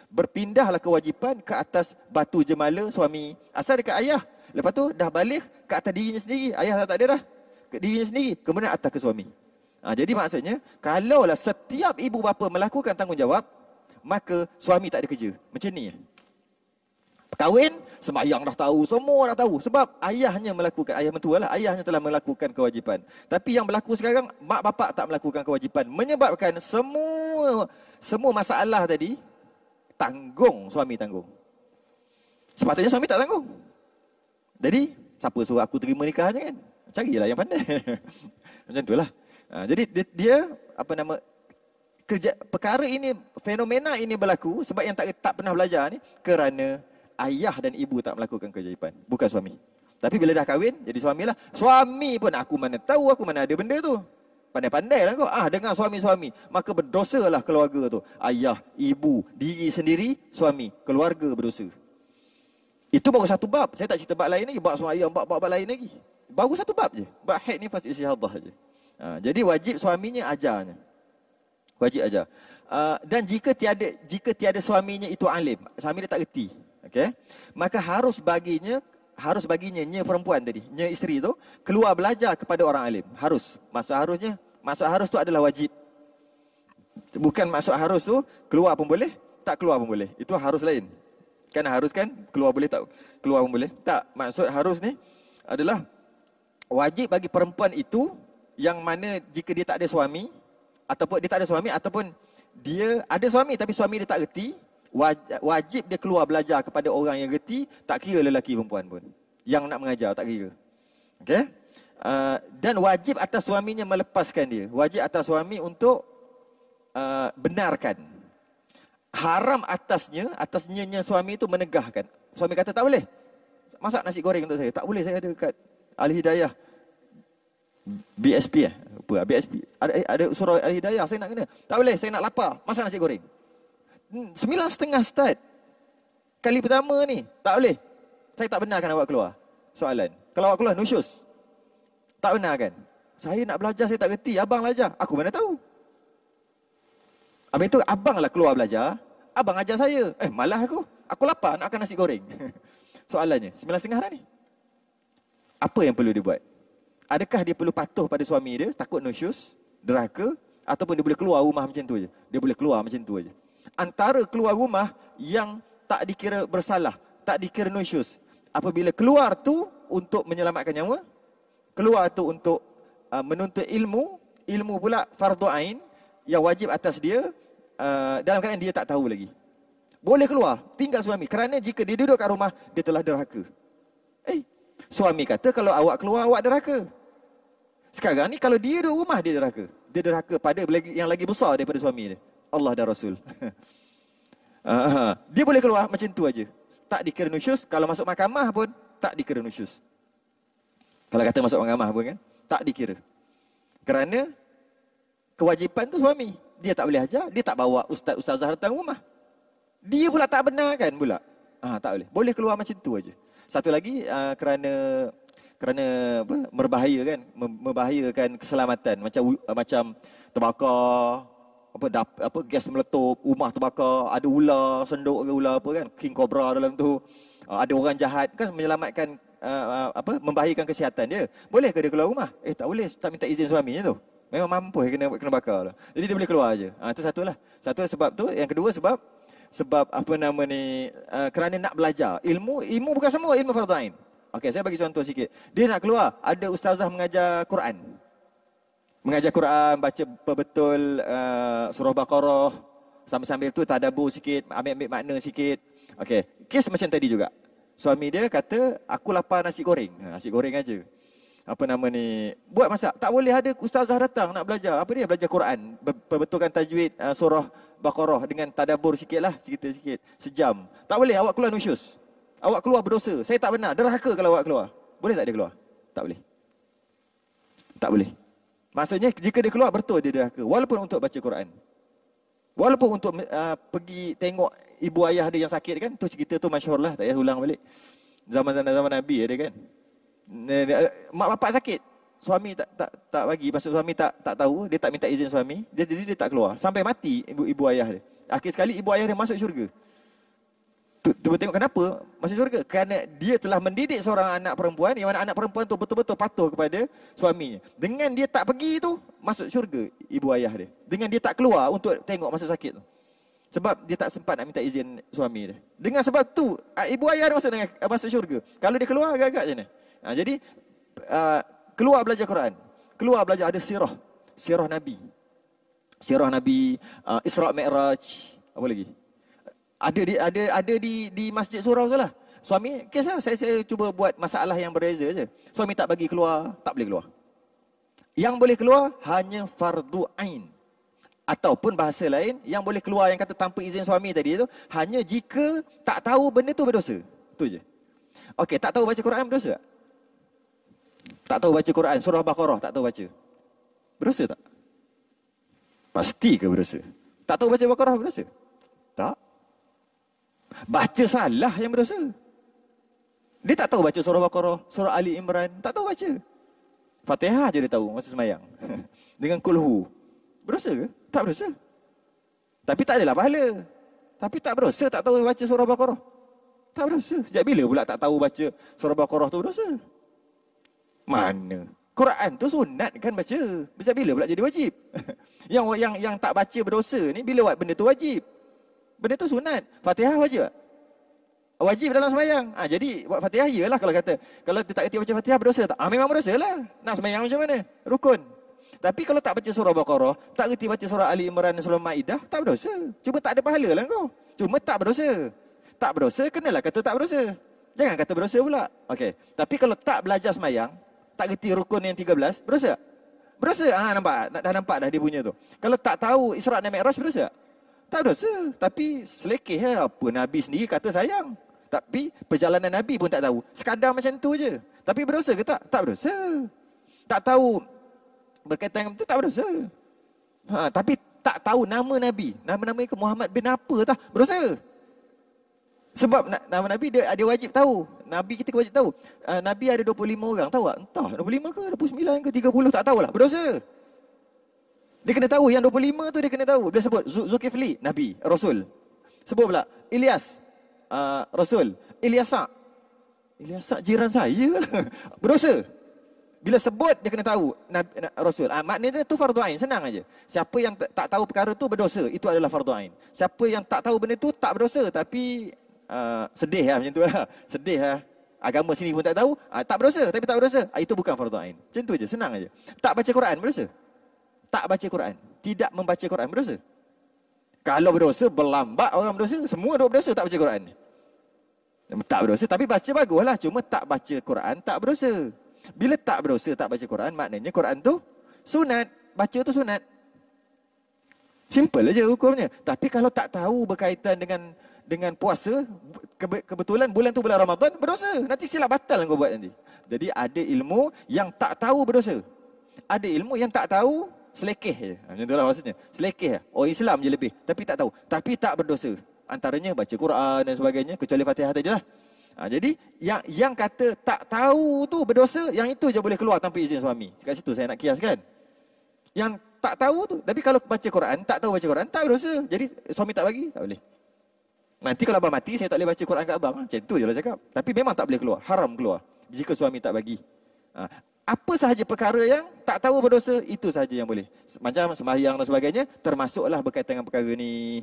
berpindahlah kewajipan ke atas batu jemala suami. Asal dekat ayah. Lepas tu dah balik ke atas dirinya sendiri. Ayah dah tak ada dah. Ke dirinya sendiri. Kemudian atas ke suami. Jadi maksudnya, kalaulah setiap ibu bapa melakukan tanggungjawab, maka suami tak ada kerja. Macam ni. Kahwin, sembahyang dah tahu, semua dah tahu. Sebab ayahnya melakukan, ayah mentua lah, ayahnya telah melakukan kewajipan. Tapi yang berlaku sekarang, mak bapak tak melakukan kewajipan. Menyebabkan semua masalah tadi, suami tanggung. Sepatutnya suami tak tanggung. Jadi, siapa suruh aku terima nikahnya kan? Carilah yang pandai. Macam itulah. Jadi dia perkara ini, fenomena ini berlaku sebab yang tak pernah belajar ni kerana ayah dan ibu tak melakukan kewajipan, bukan suami. Tapi bila dah kahwin, jadi suamilah. Suami pun aku mana tahu, aku mana ada benda tu. Pandai-pandailah kau. Dengar suami-suami, maka berdosalah keluarga tu. Ayah, ibu, diri sendiri, suami, keluarga berdosa. Itu baru satu bab. Saya tak cerita bab lain lagi, bab sembahyang, bab lain lagi. Baru satu bab je. Bab haid ni fas istihadah je. Jadi wajib suaminya ajarnya. Wajib ajar. Dan jika tiada suaminya itu alim, suami dia tak reti, okey, maka harus baginya perempuan tadi, isteri tu keluar belajar kepada orang alim. Maksud harus tu adalah wajib. Bukan maksud harus tu keluar pun boleh, tak keluar pun boleh. Itu harus lain. Kan harus kan keluar boleh, tak keluar pun boleh. Tak, maksud harus ni adalah wajib bagi perempuan itu, yang mana jika dia tak ada suami, ataupun dia ada suami tapi suami dia tak reti, wajib dia keluar belajar kepada orang yang reti, tak kira lelaki perempuan pun. Yang nak mengajar tak kira. Okey? Dan wajib atas suaminya melepaskan dia. Wajib atas suami untuk benarkan. Haram atasnya suami itu menegahkan. Suami kata tak boleh masak nasi goreng untuk saya. Tak boleh, saya ada kat Al-Hidayah BSP BSP. Ada surau Al-Hidayah, saya nak kena. Tak boleh, saya nak lapar, masak nasi goreng. 9:30 start. Kali pertama ni, tak boleh. Saya tak benarkan awak keluar. Soalan. Kalau awak keluar, nusyus. Tak benarkan. Saya nak belajar, saya tak reti. Abang belajar. Aku mana tahu. Habis itu, abang lah keluar belajar. Abang ajar saya. Malah aku. Aku lapar, nak makan nasi goreng. Soalannya, 9:30 dah ni. Apa yang perlu dibuat? Adakah dia perlu patuh pada suami dia, takut nusyus, derhaka, ataupun dia boleh keluar rumah macam tu je? Dia boleh keluar macam tu aja. Antara keluar rumah yang tak dikira bersalah, tak dikira nusyus. Apabila keluar tu untuk menyelamatkan nyawa, keluar tu untuk menuntut ilmu pula fardu ain yang wajib atas dia, dalam keadaan dia tak tahu lagi. Boleh keluar, tinggal suami. Kerana jika dia duduk kat rumah, dia telah derhaka. Suami kata kalau awak keluar, awak derhaka. Sekarang ni kalau dia duduk rumah, dia derhaka. Dia derhaka pada yang lagi besar daripada suami dia, Allah dan Rasul. Dia boleh keluar macam tu aja. Tak dikira nusyus. Kalau masuk mahkamah pun tak dikira nusyus. Kalau kata masuk mahkamah pun kan, tak dikira. Kerana kewajipan tu suami. Dia tak boleh ajar, dia tak bawa ustazah datang rumah. Dia pula tak benarkan pula. Tak boleh. Boleh keluar macam tu aja. Satu lagi kerana apa, membahayakan keselamatan, macam terbakar, apa gas meletup, rumah terbakar, ada ular, senduk ke ular apa kan, king cobra dalam tu. Ada orang jahat kan menyelamatkan membahayakan kesihatan dia. Boleh ke dia keluar rumah? Tak boleh, tak minta izin suaminya tu. Memang mampu kena bakar lah. Jadi dia boleh keluar aja. Itu satulah. Satu sebab tu. Yang kedua sebab kerana nak belajar. Ilmu bukan semua ilmu fardhu ain. Okey, saya bagi contoh sikit. Dia nak keluar, ada ustazah mengajar Quran. Mengajar Quran, baca betul surah Baqarah, sambil-sambil tu tadabbur sikit, ambil makna sikit. Okey, kes macam tadi juga. Suami dia kata, aku lapar nasi goreng. Nasi goreng aja. Buat masak. Tak boleh ada ustazah datang nak belajar. Apa dia? Belajar Quran. Perbetulkan tajwid surah Baqarah dengan tadabbur sikitlah, sikit-sikit. Sejam. Tak boleh, awak keluar nusyus. Awak keluar berdosa. Saya tak benar. Derhaka kalau awak keluar. Boleh tak dia keluar? Tak boleh. Tak boleh. Maksudnya jika dia keluar, betul dia derhaka. Walaupun untuk baca Quran. Walaupun untuk pergi tengok ibu ayah dia yang sakit kan. Tu cerita tu masyhur lah. Tak payah ulang balik. Zaman Nabi ada kan. Mak bapak sakit. Suami tak bagi. Maksud suami tak tahu. Dia tak minta izin suami. Jadi dia tak keluar. Sampai mati ibu ayah dia. Akhir sekali ibu ayah dia masuk syurga. Tu tengok kenapa masuk syurga? Kerana dia telah mendidik seorang anak perempuan yang mana anak perempuan tu betul-betul patuh kepada suaminya. Dengan dia tak pergi tu, masuk syurga ibu ayah dia. Dengan dia tak keluar untuk tengok masa sakit tu. Sebab dia tak sempat nak minta izin suami dia. Dengan sebab tu, ibu ayah dia masuk syurga. Kalau dia keluar agak-agak macam mana? Jadi keluar belajar Quran. Keluar belajar ada sirah Nabi. Sirah Nabi, Isra' Mi'raj, apa lagi? Ada di Masjid Surau tu lah. Suami, kisah saya cuba buat masalah yang berbeza je. Suami tak bagi keluar, tak boleh keluar. Yang boleh keluar hanya fardu ain. Ataupun bahasa lain, yang boleh keluar yang kata tanpa izin suami tadi tu, hanya jika tak tahu benda tu berdosa. Itu je. Okey, tak tahu baca Quran berdosa tak? Tak tahu baca Quran, surah Baqarah tak tahu baca. Berdosa tak? Pasti ke berdosa? Tak tahu baca Baqarah berdosa? Tak. Baca salah yang berdosa. Dia tak tahu baca surah Baqarah, surah Ali Imran, tak tahu baca. Fatihah je dia tahu masa semayang. Dengan kulhu. Berdosa ke? Tak berdosa. Tapi tak adalah pahala. Tapi tak berdosa tak tahu baca surah Baqarah. Tak berdosa. Sejak bila pula tak tahu baca surah Baqarah tu berdosa? Mana? Quran tu sunat kan baca. Sejak bila pula jadi wajib? yang tak baca berdosa ni bila buat benda tu wajib? Benda tu sunat. Fatihah wajib tak? Wajib dalam sembahyang. Jadi buat Fatihah iyalah kalau kata. Kalau dia tak kerti baca Fatihah berdosa tak? Memang berdosa lah. Nak sembahyang macam mana? Rukun. Tapi kalau tak baca surah Baqarah, tak kerti baca surah Ali Imran, surah Maidah, tak berdosa. Cuma tak ada pahala lah kau. Cuma tak berdosa. Tak berdosa, kenalah kata tak berdosa. Jangan kata berdosa pula. Okey. Tapi kalau tak belajar sembahyang, tak kerti rukun yang 13, berdosa tak? Berdosa. Nampak? Dah nampak dah dia punya tu. Kalau tak tahu Isra' dan Mi'raj, berdosa tak? Tak berdosa. Tapi selekeh lah. Apa Nabi sendiri kata sayang. Tapi perjalanan Nabi pun tak tahu. Sekadar macam tu je. Tapi berdosa ke tak? Tak berdosa. Tak tahu berkaitan dengan itu, tak berdosa. Tapi tak tahu nama Nabi. Nama-nama ke Muhammad bin apa tak? Berdosa. Sebab nama Nabi dia wajib tahu. Nabi kita wajib tahu. Nabi ada 25 orang. Tahu tak? Entah 25 ke 29 ke 30. Tak tahulah. Berdosa. Dia kena tahu. Yang 25 tu dia kena tahu. Dia sebut Zulkifli, Nabi, Rasul. Sebut pula Ilyas, Rasul. Ilyasak jiran saya. Berdosa. Bila sebut dia kena tahu Rasul. Maknanya tu fardu ain, senang aja. Siapa yang tak tahu perkara tu berdosa, itu adalah fardu ain. Siapa yang tak tahu benda tu tak berdosa, tapi sedih lah macam tu lah. Sedih lah. Agama sini pun tak tahu, tak berdosa tapi tak berdosa. Itu bukan fardu ain. Macam tu je, senang aja. Tak baca Quran berdosa. Tak baca Quran, tidak membaca Quran berdosa. Kalau berdosa, berlambat orang berdosa. Semua duk berdosa tak baca Quran. Tak berdosa, tapi baca baguslah. Cuma tak baca Quran, tak berdosa. Bila tak berdosa, tak baca Quran, maknanya Quran tu sunat. Baca tu sunat. Simple aja hukumnya. Tapi kalau tak tahu berkaitan dengan puasa, kebetulan bulan tu bulan Ramadan, berdosa. Nanti silap batal kau buat nanti. Jadi ada ilmu yang tak tahu berdosa. Ada ilmu yang tak tahu, selekeh je. Macam itulah maksudnya. Selekeh. Orang Islam je lebih. Tapi tak tahu. Tapi tak berdosa. Antaranya baca Quran dan sebagainya. Kecuali Fatihah sajalah. Jadi yang kata tak tahu tu berdosa, yang itu je boleh keluar tanpa izin suami. Kat situ saya nak kiaskan. Yang tak tahu tu. Tapi kalau baca Quran, tak tahu baca Quran, tak berdosa. Jadi suami tak bagi, tak boleh. Nanti kalau abang mati, saya tak boleh baca Quran kat abang. Macam tu je lah cakap. Tapi memang tak boleh keluar. Haram keluar. Jika suami tak bagi. Apa sahaja perkara yang tak tahu berdosa, itu sahaja yang boleh. Macam sembahyang dan sebagainya, termasuklah berkaitan dengan perkara ni.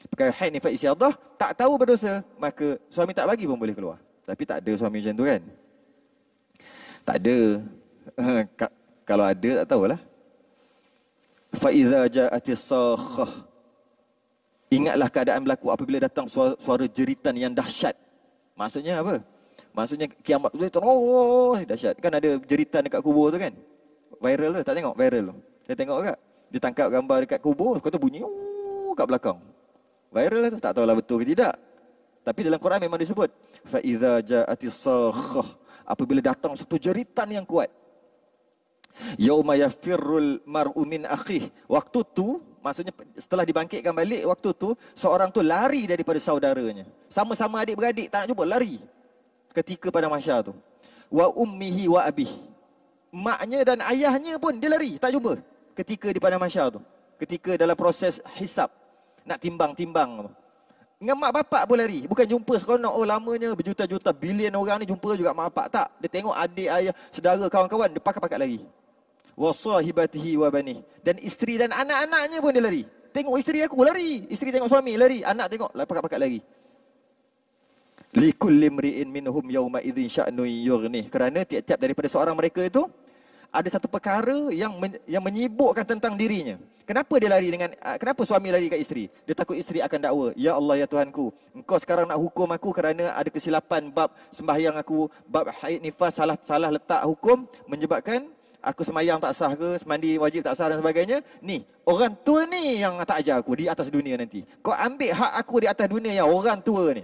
Perkara haid nifas istiadah, tak tahu berdosa, maka suami tak bagi pun boleh keluar. Tapi tak ada suami macam tu kan? Tak ada. Kalau ada, tak tahulah. Faiza ja'atis sakhah. Ingatlah keadaan berlaku apabila datang suara jeritan yang dahsyat. Maksudnya apa? Maksudnya kiamat tu dahsyat. Kan ada jeritan dekat kubur tu kan? Viral tu, tak tengok viral tu. Saya tengok juga. Dia tangkap gambar dekat kubur, kata bunyi kat belakang. Viral lah tu, tak tahulah betul ke tidak. Tapi dalam Quran memang disebut fa iza ja'atis sakhah, apabila datang satu jeritan yang kuat. Yauma yafirrul mar'u min akhih. Waktu tu, maksudnya setelah dibangkitkan balik, waktu tu seorang tu lari daripada saudaranya. Sama-sama adik-beradik tak nak jumpa, lari. Ketika pada mahsyar tu. Wa ummihi wa abih. Maknya dan ayahnya pun dia lari, tak jumpa. Ketika di padang mahsyar tu. Ketika dalam proses hisab. Nak timbang-timbang. Dengan mak bapak pun lari. Bukan jumpa seronok, oh lamanya berjuta-juta bilion orang ni jumpa juga mak bapak. Tak. Dia tengok adik, ayah, saudara, kawan-kawan. Dia pakat-pakat lari. Wa sahibatihi wa banih. Dan isteri dan anak-anaknya pun dia lari. Tengok isteri aku lari. Isteri tengok suami lari. Anak tengok pakat-pakat lari. Likulli mri'in minhum yawma idzin sya'nun yughnih. Kerana tiap-tiap daripada seorang mereka itu ada satu perkara yang menyibukkan tentang dirinya. Kenapa dia lari kenapa suami lari kat isteri? Dia takut isteri akan dakwa. Ya Allah ya Tuhanku, engkau sekarang nak hukum aku kerana ada kesilapan bab sembahyang aku, bab haid nifas, salah letak hukum menyebabkan aku sembahyang tak sah ke, mandi wajib tak sah dan sebagainya. Ni, orang tua ni yang tak ajar aku di atas dunia nanti. Kau ambil hak aku di atas dunia yang orang tua ni.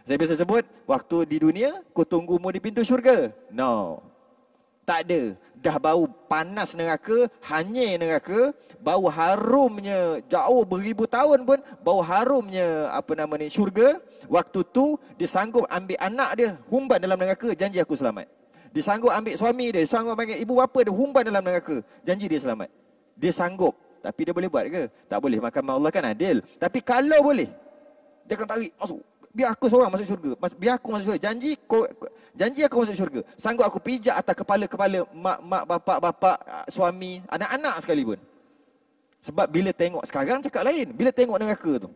Saya biasa sebut, waktu di dunia, kau tunggumu di pintu syurga. No. Tak ada. Dah bau panas neraka, hanyir neraka, bau harumnya jauh beribu tahun pun, bau harumnya syurga. Waktu tu, dia sanggup ambil anak dia, humban dalam neraka, janji aku selamat. Dia sanggup ambil suami dia, sanggup ambil ibu bapa dia, humban dalam neraka, janji dia selamat. Dia sanggup. Tapi dia boleh buat ke? Tak boleh. Mahkamah Allah kan adil. Tapi kalau boleh, dia akan tarik masuk. Biar aku seorang masuk syurga. Biar aku masuk syurga. Janji aku masuk syurga. Sanggup aku pijak atas kepala-kepala mak, bapak, suami, anak-anak sekalipun. Sebab bila tengok, sekarang cakap lain. Bila tengok neraka tu.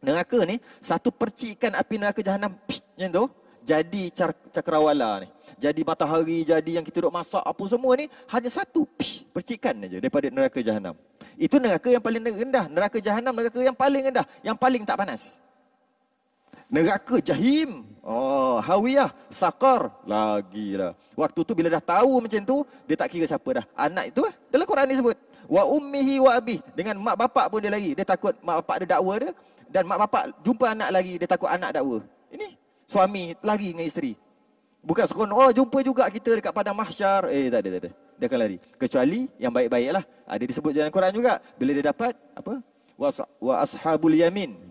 Neraka ni, satu percikan api neraka jahanam, yang tu, jadi cakrawala ni. Jadi matahari, jadi yang kita duk masak apa semua ni, hanya satu percikan aja daripada neraka jahanam. Itu neraka yang paling rendah. Neraka jahanam, neraka yang paling rendah. Yang paling tak panas. Neraka jahim. Hawiyah, sakar. Lagilah. Waktu tu bila dah tahu macam tu, dia tak kira siapa dah. Anak itu dalam Quran disebut. Wa ummihi wa abih. Dengan mak bapak pun dia lari. Dia takut mak bapak dia dakwa dia. Dan mak bapak jumpa anak lagi, dia takut anak dakwa. Ini suami lari dengan isteri. Bukan seronok, jumpa juga kita dekat padang mahsyar. Tak ada. Dia akan lari. Kecuali yang baik-baik lah. Ada disebut dalam Quran juga. Bila dia dapat, wa ashabul yamin.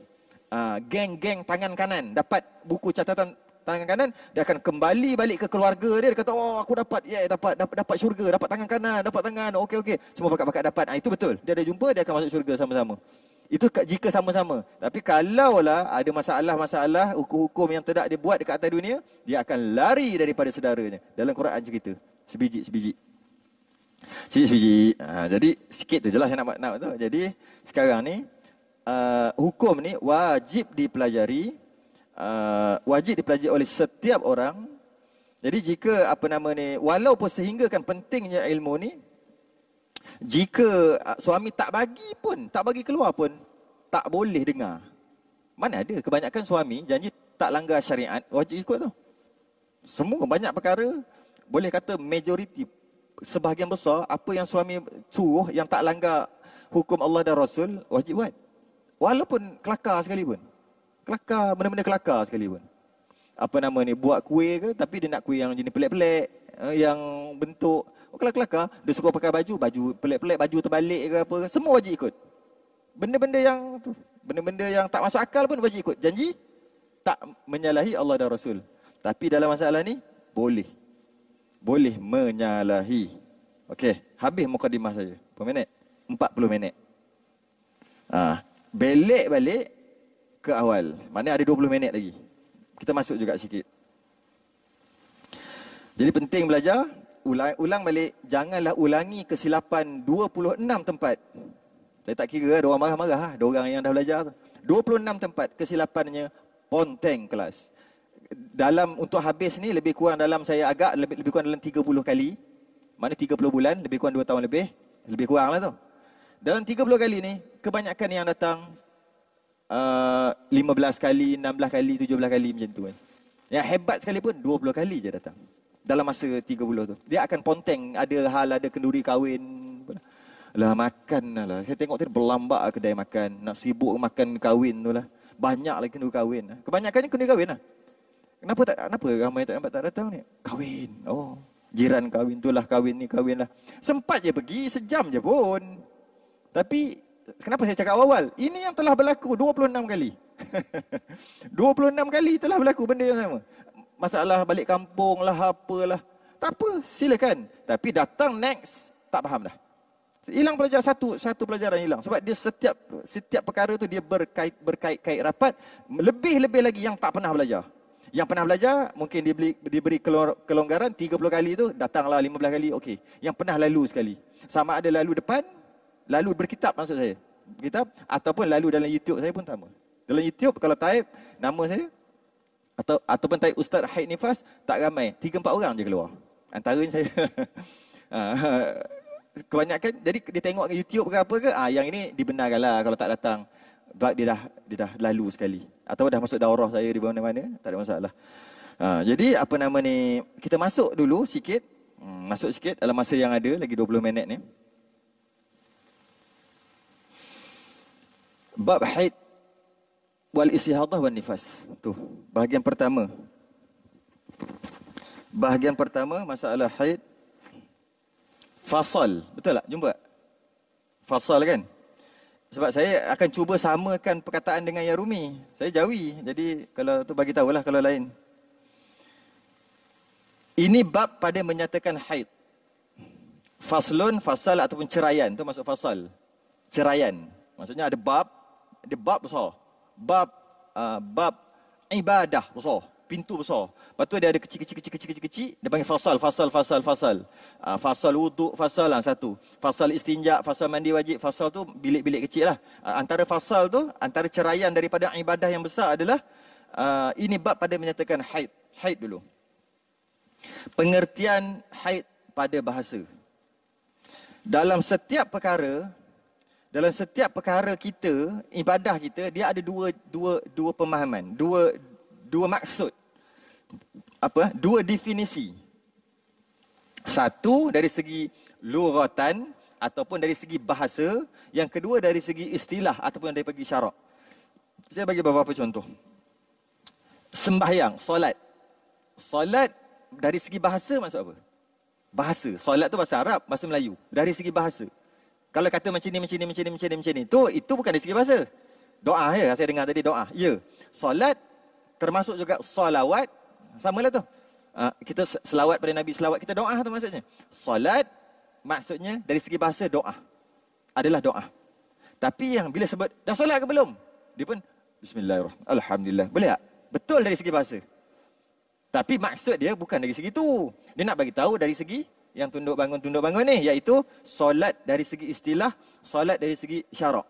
Geng-geng tangan kanan dapat buku catatan tangan kanan, dia akan kembali balik ke keluarga dia. Dia kata, aku dapat dapat syurga, dapat tangan kanan, dapat tangan, okey, semua pakat-pakat dapat. Itu betul, dia ada jumpa, dia akan masuk syurga sama-sama. Itu jika sama-sama. Tapi kalaulah ada masalah-masalah hukum-hukum yang tidak dia buat dekat atas dunia, dia akan lari daripada saudaranya. Dalam Quran cerita sebiji-sebiji. Jadi sikit tu je lah saya nak tu. Jadi sekarang ni hukum ni wajib dipelajari oleh setiap orang. Jadi jika walaupun sehinggakan pentingnya ilmu ni, Jika suami tak bagi pun, tak bagi keluar pun, tak boleh dengar. Mana ada, kebanyakan suami janji tak langgar syariat, wajib ikut tu. Semua banyak perkara, boleh kata majoriti, sebahagian besar, apa yang suami suruh yang tak langgar hukum Allah dan Rasul, wajib buat. Walaupun kelakar sekalipun. Kelakar, benda-benda kelakar sekalipun. Apa nama ni, buat kuih ke, tapi dia nak kuih yang jenis pelik-pelik, yang bentuk, kelakar-kelakar, dia suruh pakai baju pelik-pelik, baju terbalik ke apa ke, semua wajib ikut. Benda-benda yang tu, benda-benda yang tak masuk akal pun wajib ikut. Janji tak menyalahi Allah dan Rasul. Tapi dalam masalah ni, boleh. Boleh menyalahi. Okey, habis mukadimah saja. Berapa minit? 40 minit. Belik balik ke awal. Maknanya ada 20 minit lagi. Kita masuk juga sikit. Jadi penting belajar, ulang balik. Janganlah ulangi kesilapan 26 tempat. Saya tak kira, ada orang marah-marah, ada orang yang dah belajar tu. 26 tempat kesilapannya ponteng kelas. Dalam untuk habis ni lebih kurang dalam saya agak lebih kurang dalam 30 kali. Mana 30 bulan, lebih kurang 2 tahun lebih kurang lah tu. Dalam 30 kali ni, kebanyakan yang datang 15 kali, 16 kali, 17 kali macam tu kan. Yang hebat sekalipun 20 kali je datang. Dalam masa 30 tu. Dia akan ponteng, ada hal, ada kenduri kahwin. Lah makan lah. Saya tengok tadi berlambak kedai makan. Nak sibuk makan kahwin tu lah. Banyak lagi kenduri kahwin. Kebanyakannya kenduri kahwin lah. Kenapa ramai tak datang ni? Kahwin. Oh, jiran kahwin tu lah, kahwin ni kahwin lah. Sempat je pergi, sejam je pun. Tapi kenapa saya cakap awal? Ini yang telah berlaku 26 kali. 26 kali telah berlaku benda yang sama. Masalah balik kampung lah, apalah. Tak apa, silakan. Tapi datang next, tak faham dah. Hilang pelajar satu pelajaran hilang. Sebab dia setiap perkara tu dia berkait rapat. Lebih-lebih lagi yang tak pernah belajar. Yang pernah belajar, mungkin diberi kelonggaran 30 kali tu, datanglah 15 kali, okey. Yang pernah lalu sekali. Sama ada lalu depan, lalu berkitab maksud saya. Kitab, ataupun lalu dalam YouTube saya pun sama. Dalam YouTube, kalau type nama saya, ataupun type Ustaz Haid Nifas, tak ramai. 3-4 orang je keluar. Antaranya saya. Kebanyakan, jadi dia tengok ke YouTube ke apa ke, yang ini dibenarkan lah kalau tak datang. Sebab dia dah lalu sekali. Atau dah masuk daurah saya di mana-mana, tak ada masalah. Jadi apa nama ni, kita masuk dulu sikit. Masuk sikit dalam masa yang ada, lagi 20 minit ni. Bab haid wal istihadah wan nifas. Tu, bahagian pertama. Bahagian pertama, masalah haid. Fasal, betul tak? Jumpa? Fasal kan? Sebab saya akan cuba samakan perkataan dengan yang Rumi. Saya Jawi, jadi kalau tu bagi tahulah kalau lain. Ini bab pada menyatakan haid. Faslun, fasal ataupun ceraian, tu masuk fasal. Ceraian. Maksudnya ada bab besar. Bab ibadah besar. Pintu besar. Lepas tu dia ada kecil. Dia panggil fasal. Fasal wuduk, fasal lah satu. Fasal istinja, fasal mandi wajib. Fasal tu bilik-bilik kecil lah. Antara fasal tu, antara ceraian daripada ibadah yang besar adalah ini bab pada menyatakan haid. Haid dulu. Pengertian haid pada bahasa. Dalam setiap perkara kita, ibadah kita, dia ada dua pemahaman, dua maksud. Dua definisi. Satu dari segi lughatan ataupun dari segi bahasa, yang kedua dari segi istilah ataupun dari segi syarak. Saya bagi beberapa contoh. Sembahyang, solat. Solat dari segi bahasa maksud apa? Bahasa. Solat tu bahasa Arab, bahasa Melayu. Dari segi bahasa. Kalau kata macam ni, itu bukan dari segi bahasa. Doa ya, saya dengar tadi doa. Ya. Solat termasuk juga solawat. Samalah tu. Kita selawat pada Nabi, selawat kita doa tu maksudnya. Solat maksudnya dari segi bahasa doa. Adalah doa. Tapi yang bila sebut, dah solat ke belum? Dia pun, bismillahirrahmanirrahim, alhamdulillah. Boleh tak? Betul dari segi bahasa. Tapi maksud dia bukan dari segi tu. Dia nak bagi tahu dari segi yang tunduk bangun ni, iaitu solat dari segi istilah, solat dari segi syarak.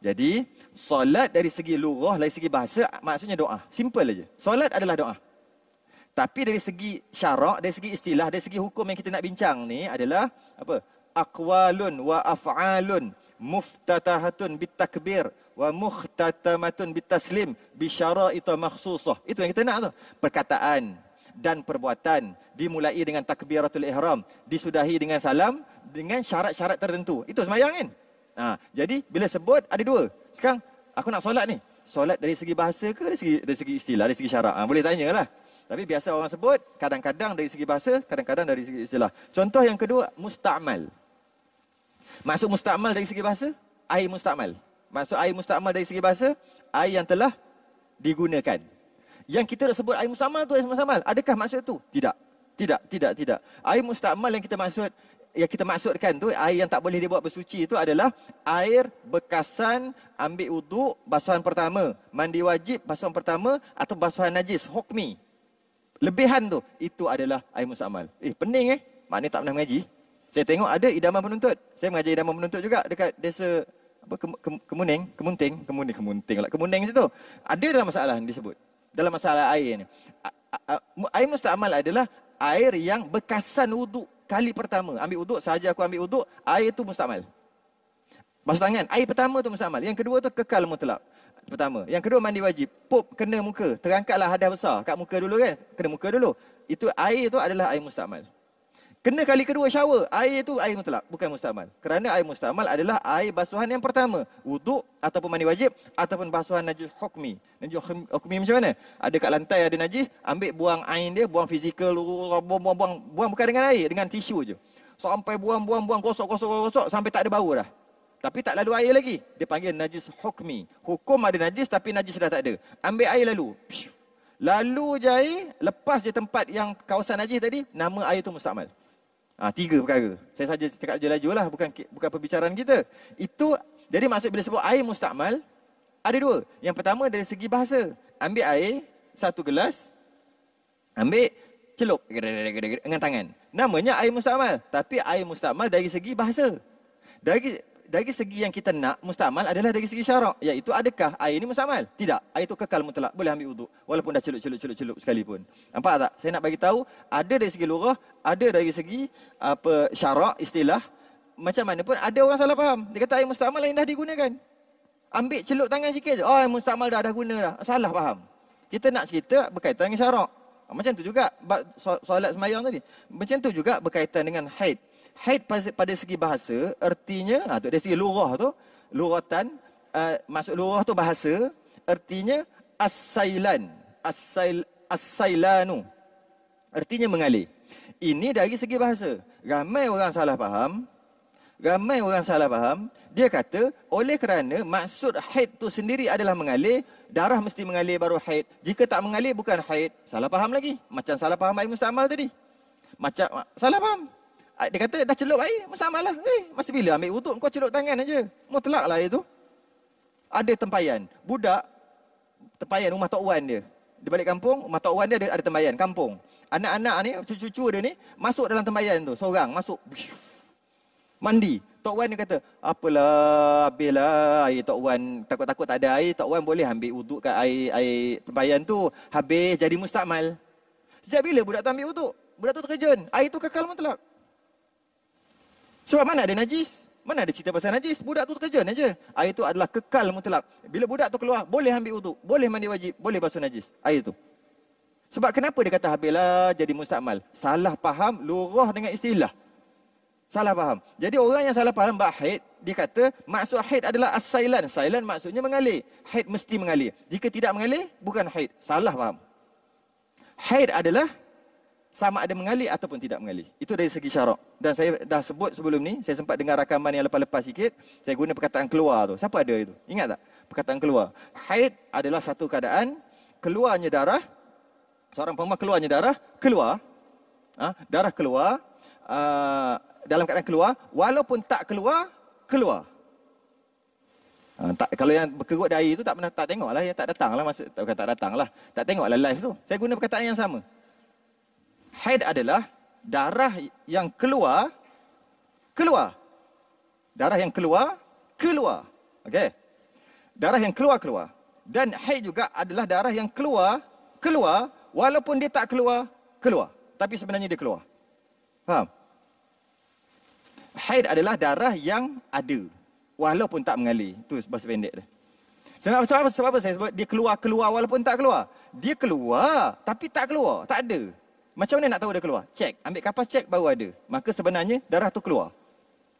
Jadi, solat dari segi lughah, dari segi bahasa, maksudnya doa. Simple aja. Solat adalah doa. Tapi dari segi syarak, dari segi istilah, dari segi hukum yang kita nak bincang ni adalah apa? aqwalun wa af'alun muftatahatun bitakbir wa mukhtatamatun bitaslim bi syara'ita makhsusah. Itu yang kita nak tu. Perkataan dan perbuatan dimulai dengan takbiratul ihram, disudahi dengan salam dengan syarat-syarat tertentu. Itu sembahyang kan? Jadi bila sebut ada dua. Sekarang aku nak solat ni. Solat dari segi bahasa ke dari segi istilah, dari segi syarak? Boleh tanyalah. Tapi biasa orang sebut kadang-kadang dari segi bahasa, kadang-kadang dari segi istilah. Contoh yang kedua, musta'mal. Maksud musta'mal dari segi bahasa, air musta'mal. Maksud air musta'mal dari segi bahasa, air yang telah digunakan. Yang kita sebut air musta'mal tu air musta'mal. Adakah maksud tu? Tidak. Tidak. Air musta'mal yang kita maksudkan tu, air yang tak boleh dibuat bersuci itu adalah air bekasan ambil wuduk basuhan pertama, mandi wajib basuhan pertama atau basuhan najis hukmi. Lebihan tu, itu adalah air musta'mal. Pening maknanya tak pernah mengaji. Saya tengok ada idaman penuntut. Saya mengajar idaman penuntut juga dekat desa Kemuning situ. Ada dalam masalah yang disebut. Dalam masalah air ni. Air musta'mal adalah air yang bekasan wuduk kali pertama. Ambil wuduk, sahaja aku ambil wuduk, air tu musta'mal. Basuh tangan, air pertama tu musta'mal. Yang kedua tu kekal mutlak. Pertama. Yang kedua mandi wajib. Kena muka. Terangkatlah hadas besar kat muka dulu kan. Kena muka dulu. Itu air tu adalah air musta'mal. Kena kali kedua shower, air itu air mutlak, bukan musta'mal. Kerana air musta'mal adalah air basuhan yang pertama. Wuduk ataupun mandi wajib ataupun basuhan najis hukmi. Najis hukmi macam mana? Ada kat lantai ada najis, ambil buang air dia, buang fizikal, buang bukan dengan air, dengan tisu je. Sampai buang, gosok sampai tak ada bau dah. Tapi tak lalu air lagi. Dia panggil najis hukmi. Hukum ada najis tapi najis dah tak ada. Ambil air lalu. Lalu je air, lepas je tempat yang kawasan najis tadi, nama air tu musta'mal. 3 perkara. Saya saja cakap je laju lah, bukan perbicaraan kita. Itu, jadi maksud bila sebut air musta'mal, ada dua. Yang pertama dari segi bahasa. Ambil air, 1 gelas, ambil celup dengan tangan. Namanya air musta'mal. Tapi air musta'mal dari segi bahasa. Dari segi yang kita nak, musta'mal adalah dari segi syarak. Iaitu adakah air ini musta'mal? Tidak. Air itu kekal mutlak. Boleh ambil wuduk. Walaupun dah celup sekalipun. Nampak tak? Saya nak bagi tahu, ada dari segi lurah, ada dari segi syarak, istilah. Macam mana pun ada orang salah faham. Dia kata air musta'mal yang dah digunakan. Ambil celup tangan sikit je. Air musta'mal dah guna dah. Salah faham. Kita nak cerita berkaitan dengan syarak. Macam tu juga solat semayang tadi. Macam tu juga berkaitan dengan haid. Haid pada segi bahasa, artinya, dari segi lurah tu, luratan, maksud lurah tu bahasa, artinya as-sailan, as-sailanu, artinya mengalir. Ini dari segi bahasa. Ramai orang salah faham, dia kata, oleh kerana maksud haid tu sendiri adalah mengalir, darah mesti mengalir baru haid. Jika tak mengalir, bukan haid. Salah faham lagi. Macam salah faham air musta'mal tadi. Macam, salah faham. Dia kata dah celup air, musta'mal lah. Masih bila ambil wuduk, kau celup tangan aja. Mutlak lah itu. Ada tempayan. Budak, tempayan rumah Tok Wan dia. Di balik kampung, rumah Tok Wan dia ada tempayan, kampung. Anak-anak ni, cucu-cucu dia ni, masuk dalam tempayan tu. Seorang masuk. Mandi. Tok Wan dia kata, apalah, habislah air Tok Wan. Takut-takut tak ada air, Tok Wan boleh ambil wuduk kat air tempayan tu. Habis jadi musta'mal. Sejak bila budak tu ambil wuduk? Budak tu terkejun. Air tu kekal mutlak. Sebab mana ada najis? Mana ada cerita pasal najis? Budak tu terkejun aja. Air itu adalah kekal mutlak. Bila budak tu keluar, boleh ambil wuduk, boleh mandi wajib, boleh basuh najis. Air itu. Sebab kenapa dia kata habislah jadi musta'mal? Salah faham lurah dengan istilah. Salah faham. Jadi orang yang salah faham bab haid, dia kata maksud haid adalah as-sailan. Sailan maksudnya mengalir. Haid mesti mengalir. Jika tidak mengalir, bukan haid. Salah faham. Haid adalah sama ada mengalir ataupun tidak mengalir. Itu dari segi syarak. Dan saya dah sebut sebelum ni, saya sempat dengar rakaman yang lepas-lepas sikit, saya guna perkataan keluar tu. Siapa ada itu? Ingat tak? Perkataan keluar. Haid adalah satu keadaan, keluarnya darah, seorang perempuan keluarnya darah, darah keluar, dalam keadaan keluar, walaupun tak keluar, keluar. Kalau yang berkerut dari itu tak tengok lah, tak datang lah, bukan tak datang lah, tak tengok lah live tu. Saya guna perkataan yang sama. Haid adalah darah yang keluar. Darah yang keluar. Okey. Darah yang keluar. Dan haid juga adalah darah yang keluar walaupun dia tak keluar. Tapi sebenarnya dia keluar. Faham? Haid adalah darah yang ada walaupun tak mengalir. Itu bahasa pendek dia. Sebab apa saya sebut dia keluar walaupun tak keluar? Dia keluar tapi tak keluar, tak ada. Macam mana nak tahu dia keluar? Cek, ambil kapas cek baru ada. Maka sebenarnya darah tu keluar.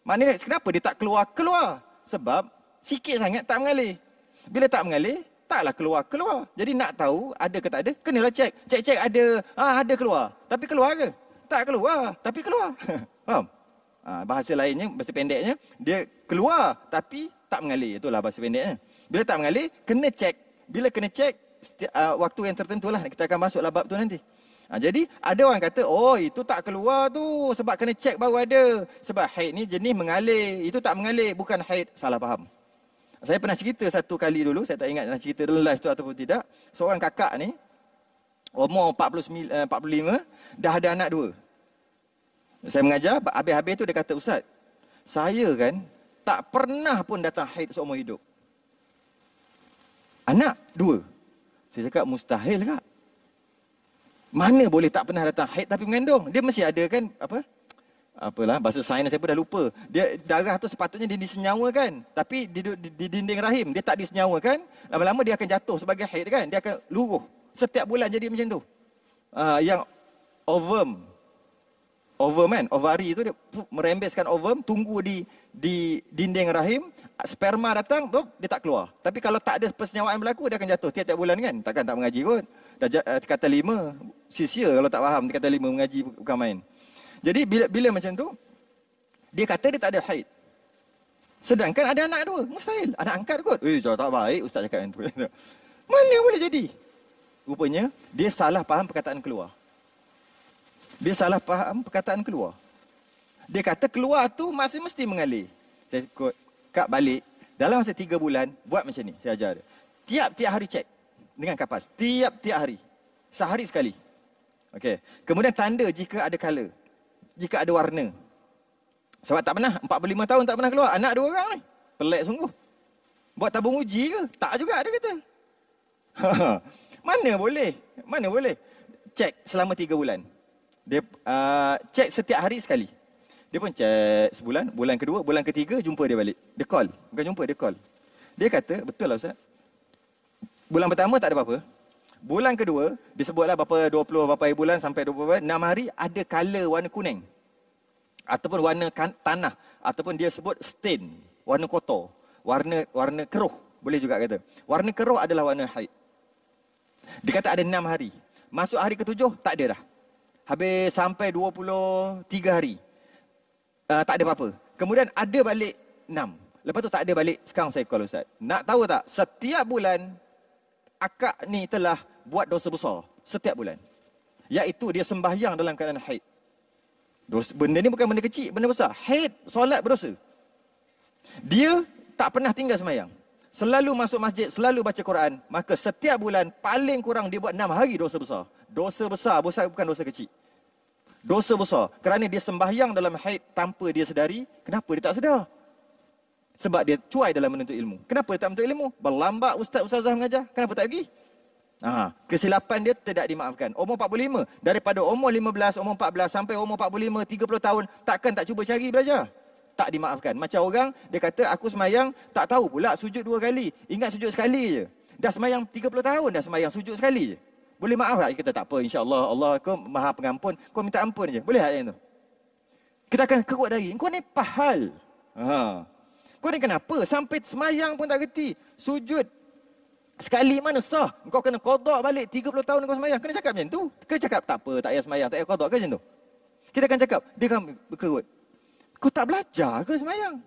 Maknanya kenapa dia tak keluar? Sebab sikit sangat tak mengalir. Bila tak mengalir, taklah keluar. Jadi nak tahu ada ke tak ada, kenalah cek. Cek ada, ada keluar. Tapi keluar ke? Tak keluar, tapi keluar. Faham? Bahasa lainnya, bahasa pendeknya, dia keluar tapi tak mengalir. Itulah bahasa pendeknya. Bila tak mengalir, kena cek. Bila kena cek, waktu yang tertentu lah. Kita akan masuk bab tu nanti. Jadi ada orang kata, oh itu tak keluar tu sebab kena cek baru ada. Sebab haid ni jenis mengalir. Itu tak mengalir, bukan haid. Salah faham. Saya pernah cerita satu kali dulu, saya tak ingat nak cerita dalam live tu ataupun tidak. Seorang kakak ni, umur 45, dah ada anak 2. Saya mengajar, habis-habis tu dia kata, Ustaz, saya kan tak pernah pun datang haid seumur hidup. Anak 2. Saya cakap, mustahil kak. Mana boleh tak pernah datang haid tapi mengandung? Dia mesti ada kan, apalah, bahasa sains saya pun dah lupa. Dia darah tu sepatutnya dia disenyawakan. Tapi di dinding rahim, dia tak disenyawakan. Lama-lama dia akan jatuh sebagai haid kan. Dia akan luruh. Setiap bulan jadi macam tu. Yang ovum kan, ovari tu dia merembeskan ovum, tunggu di dinding rahim, sperma datang, dia tak keluar. Tapi kalau tak ada persenyawaan berlaku, dia akan jatuh tiap-tiap bulan kan. Takkan tak mengaji kot. Dah kata 5, sia-sia kalau tak faham, dia kata 5 mengaji bukan main. Jadi bila macam tu, dia kata dia tak ada haid. Sedangkan ada anak 2, mustahil. Anak angkat kot. Jauh tak baik ustaz cakap macam tu. Mana boleh jadi? Rupanya, dia salah faham perkataan keluar. Dia salah faham perkataan keluar. Dia kata keluar tu masih mesti mengalir. Saya ikut, kak balik. Dalam masa 3 bulan, buat macam ni. Saya ajar dia. Tiap-tiap hari cek. Dengan kapas. Tiap-tiap hari. Sehari sekali. Okey. Kemudian tanda jika ada color. Jika ada warna. Sebab tak pernah. 45 tahun tak pernah keluar. Anak 2 orang ni. Pelik sungguh. Buat tabung uji ke? Tak juga dia kata. Mana boleh? Mana boleh? Cek selama 3 bulan. Dia cek setiap hari sekali. Dia pun cek sebulan, bulan kedua, bulan ketiga jumpa dia balik. Dia call. Bukan jumpa, dia call. Dia kata, betul lah Ustaz. Bulan pertama tak ada apa-apa. Bulan kedua, disebutlah berapa 20 berapa hari bulan sampai 20 6 hari ada color warna kuning. Ataupun warna tanah, ataupun dia sebut stain, warna kotor, warna keruh, boleh juga kata. Warna keruh adalah warna haid. Dia kata ada 6 hari. Masuk hari ke-7 tak ada dah. Habis sampai 23 hari. Tak ada apa-apa. Kemudian ada balik 6. Lepas tu tak ada balik. Sekarang saya call Ustaz. Nak tahu tak? Setiap bulan, akak ni telah buat dosa besar. Setiap bulan. Iaitu dia sembahyang dalam keadaan haid. Benda ni bukan benda kecil, benda besar. Haid, solat berdosa. Dia tak pernah tinggal sembahyang. Selalu masuk masjid, selalu baca Quran. Maka setiap bulan, paling kurang dia buat 6 hari dosa besar. Dosa besar bukan dosa kecil. Dosa besar. Kerana dia sembahyang dalam haid tanpa dia sedari. Kenapa dia tak sedar? Sebab dia cuai dalam menuntut ilmu. Kenapa dia tak menuntut ilmu? Berlambat ustaz-ustazah mengajar. Kenapa tak pergi? Kesilapan dia tidak dimaafkan. Umur 45. Daripada umur 15, umur 14 sampai umur 45, 30 tahun. Takkan tak cuba cari belajar? Tak dimaafkan. Macam orang, dia kata aku semayang, tak tahu pula sujud 2 kali. Ingat sujud sekali je. Dah semayang 30 tahun dah semayang, sujud sekali je. Boleh maaf tak? Kita tak apa, insyaAllah. Allah kau maha pengampun. Kau minta ampun je. Boleh tak yang tu? Kita akan kerut dari. Kau ni pahal. Kau ni kenapa? Sampai semayang pun tak kerti. Sujud sekali mana sah? Kau kena qada balik 30 tahun kau semayang. Kena cakap macam tu. Kena cakap tak apa, tak payah semayang, tak payah qada ke macam tu? Kita akan cakap, dia akan berkerut. Kau tak belajar ke semayang?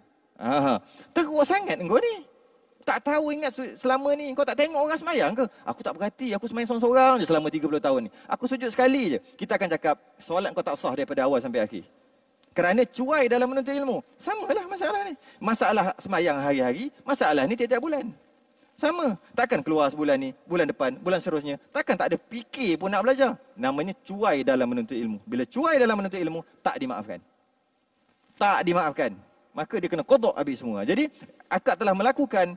Teruk sangat kau ni. Tak tahu ingat selama ni. Kau tak tengok orang semayang ke? Aku tak berhati. Aku semayang seorang-seorang je selama 30 tahun ni. Aku sujud sekali je. Kita akan cakap, solat kau tak sah daripada awal sampai akhir. Kerana cuai dalam menuntut ilmu. Samalah masalah ni. Masalah semayang hari-hari, masalah ni tiap-tiap bulan. Sama. Takkan keluar sebulan ni, bulan depan, bulan seterusnya. Takkan tak ada fikir pun nak belajar. Namanya cuai dalam menuntut ilmu. Bila cuai dalam menuntut ilmu, tak dimaafkan. Tak dimaafkan. Maka dia kena qada habis semua. Jadi, akak telah melakukan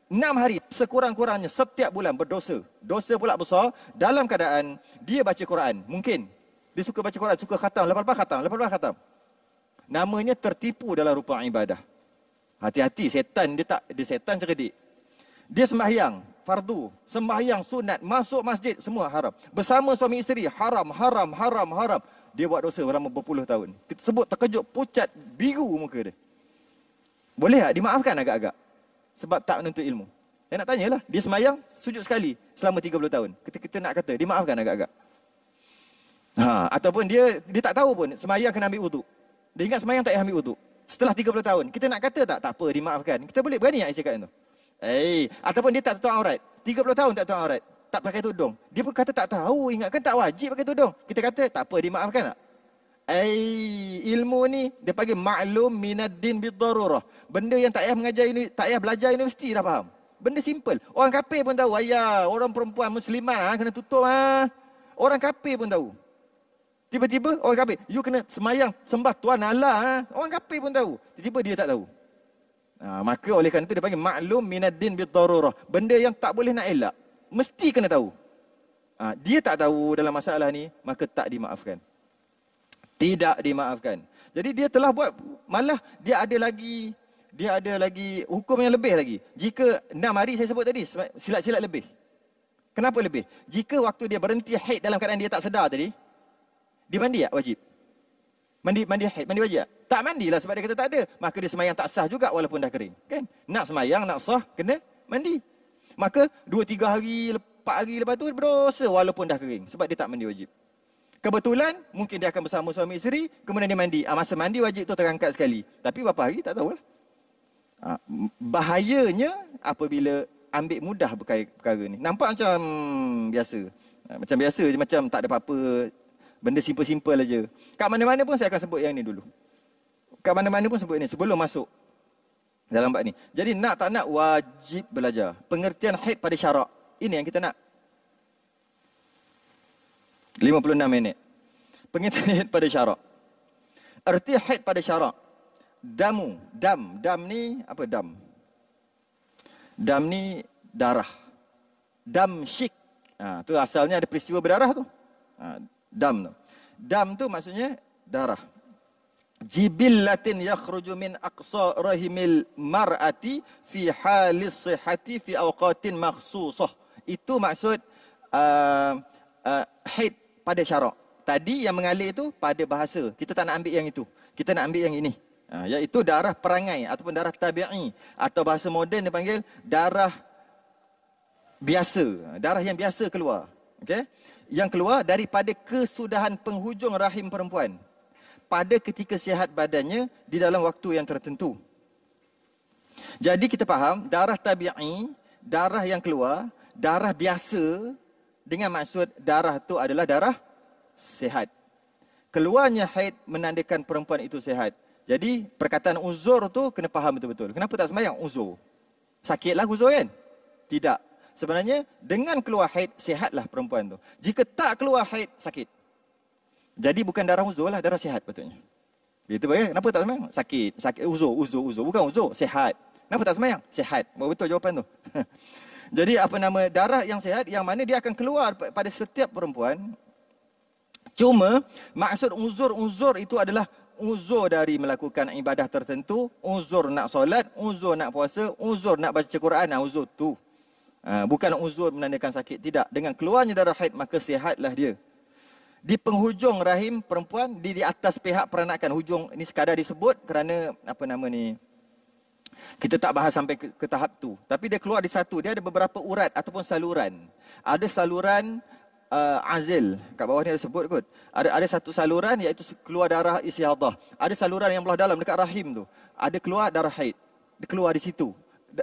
6 hari sekurang-kurangnya setiap bulan berdosa. Dosa pula besar dalam keadaan dia baca Quran. Mungkin dia suka baca Quran, suka khatam, lepas-lepas khatam. Namanya tertipu dalam rupa ibadah. Hati-hati, setan dia setan cerdik. Dia sembahyang fardu, sembahyang sunat, masuk masjid, semua haram. Bersama suami isteri, haram, haram, haram, haram. Dia buat dosa selama berpuluh tahun. Kita sebut terkejut, pucat, biru muka dia. Boleh tak dimaafkan agak-agak? Sebab tak menuntut ilmu. Saya nak tanyalah, dia sembahyang sujud sekali selama 30 tahun. Kita nak kata, dimaafkan agak-agak? Ataupun dia tak tahu pun sembahyang kena ambil wuduk. Dia ingat sembahyang tak payah ambil wuduk. Setelah 30 tahun, kita nak kata tak? Tak apa, dimaafkan. Kita boleh berani tak cakap itu? Ataupun dia tak tutup aurat. 30 tahun tak tutup aurat. Tak pakai tudung. Dia pun kata tak tahu, ingatkan tak wajib pakai tudung. Kita kata tak apa, dimaafkan tak? Ilmu ni dia panggil ma'lum minaddin bid-darurah. Benda yang tak payah mengajar ini, tak payah belajar universiti dah faham. Benda simple. Orang kafir pun tahu, orang perempuan muslimat kena tutup Orang kafir pun tahu. Tiba-tiba orang kafir, you kena semayang sembah Tuan Allah. Orang kafir pun tahu. Tiba-tiba dia tak tahu. Maka oleh kerana itu dia panggil maklum minaddin bid-darurah. Benda yang tak boleh nak elak, mesti kena tahu. Dia tak tahu dalam masalah ni, maka tak dimaafkan. Tidak dimaafkan. Jadi dia telah buat, malah dia ada lagi hukum yang lebih lagi. Jika 6 hari saya sebut tadi, silat-silat lebih. Kenapa lebih? Jika waktu dia berhenti haid dalam keadaan dia tak sedar tadi, dia mandi tak wajib? Mandi haid, mandi wajib tak? Tak mandilah sebab dia kata tak ada. Maka dia semayang tak sah juga walaupun dah kering. Kan? Nak semayang, nak sah, kena mandi. Maka 2-3 hari, 4 hari lepas tu berdosa walaupun dah kering. Sebab dia tak mandi wajib. Kebetulan, mungkin dia akan bersama suami isteri, kemudian dia mandi. Masa mandi wajib tu terangkat sekali. Tapi berapa hari, tak tahulah. Bahayanya apabila ambil mudah perkara ni. Nampak macam biasa. Macam biasa je, macam tak ada apa-apa. Benda simple-simple aja. Kat mana-mana pun saya akan sebut yang ni dulu. Kat mana-mana pun sebut ini sebelum masuk dalam bab ni. Jadi nak tak nak wajib belajar. Pengertian haid pada syarak. Ini yang kita nak. 56 minit. Pengertian haid pada syarak. Erti haid pada syarak. Dam ni apa dam? Dam ni darah. Dam syik. Tu asalnya ada peristiwa berdarah tu. Dam tu maksudnya darah. Jibillatin yakhruju min aqsa rahimil mar'ati fi halis sihhati fi awqatin makhsusah. Itu maksud haid pada syarak. Tadi yang mengalir itu pada bahasa. Kita tak nak ambil yang itu. Kita nak ambil yang ini. Iaitu darah perangai ataupun darah tabi'i. Atau bahasa moden dia panggil darah biasa. Darah yang biasa keluar. Okay? Yang keluar daripada kesudahan penghujung rahim perempuan pada ketika sihat badannya di dalam waktu yang tertentu. Jadi kita faham darah tabi'i, darah yang keluar, darah biasa dengan maksud darah itu adalah darah sihat. Keluarnya haid menandakan perempuan itu sihat. Jadi perkataan uzur tu kena faham betul-betul. Kenapa tak sembahyang? Uzur. Sakitlah uzur kan? Tidak. Sebenarnya dengan keluar haid, sihatlah perempuan tu. Jika tak keluar haid, sakit. Jadi bukan darah uzur lah, darah sihat patutnya. Begitu baik. Kenapa tak sembahyang? Sakit. Uzur. Bukan uzur, sihat. Kenapa tak sembahyang? Sihat. Betul jawapan tu. Jadi darah yang sihat, yang mana dia akan keluar pada setiap perempuan. Cuma maksud uzur itu adalah uzur dari melakukan ibadah tertentu, uzur nak solat, uzur nak puasa, uzur nak baca Quran, uzur tu. Bukan uzur menandakan sakit, tidak. Dengan keluarnya darah haid, maka sihatlah dia. Di penghujung rahim perempuan, di atas pihak peranakan. Hujung ini sekadar disebut kerana kita tak bahas sampai ke tahap tu. Tapi dia keluar di satu, dia ada beberapa urat ataupun saluran. Ada saluran azil, kat bawah ni ada sebut kot. Ada satu saluran iaitu keluar darah istihadah. Ada saluran yang belah dalam dekat rahim tu. Ada keluar darah haid. Dia keluar di situ.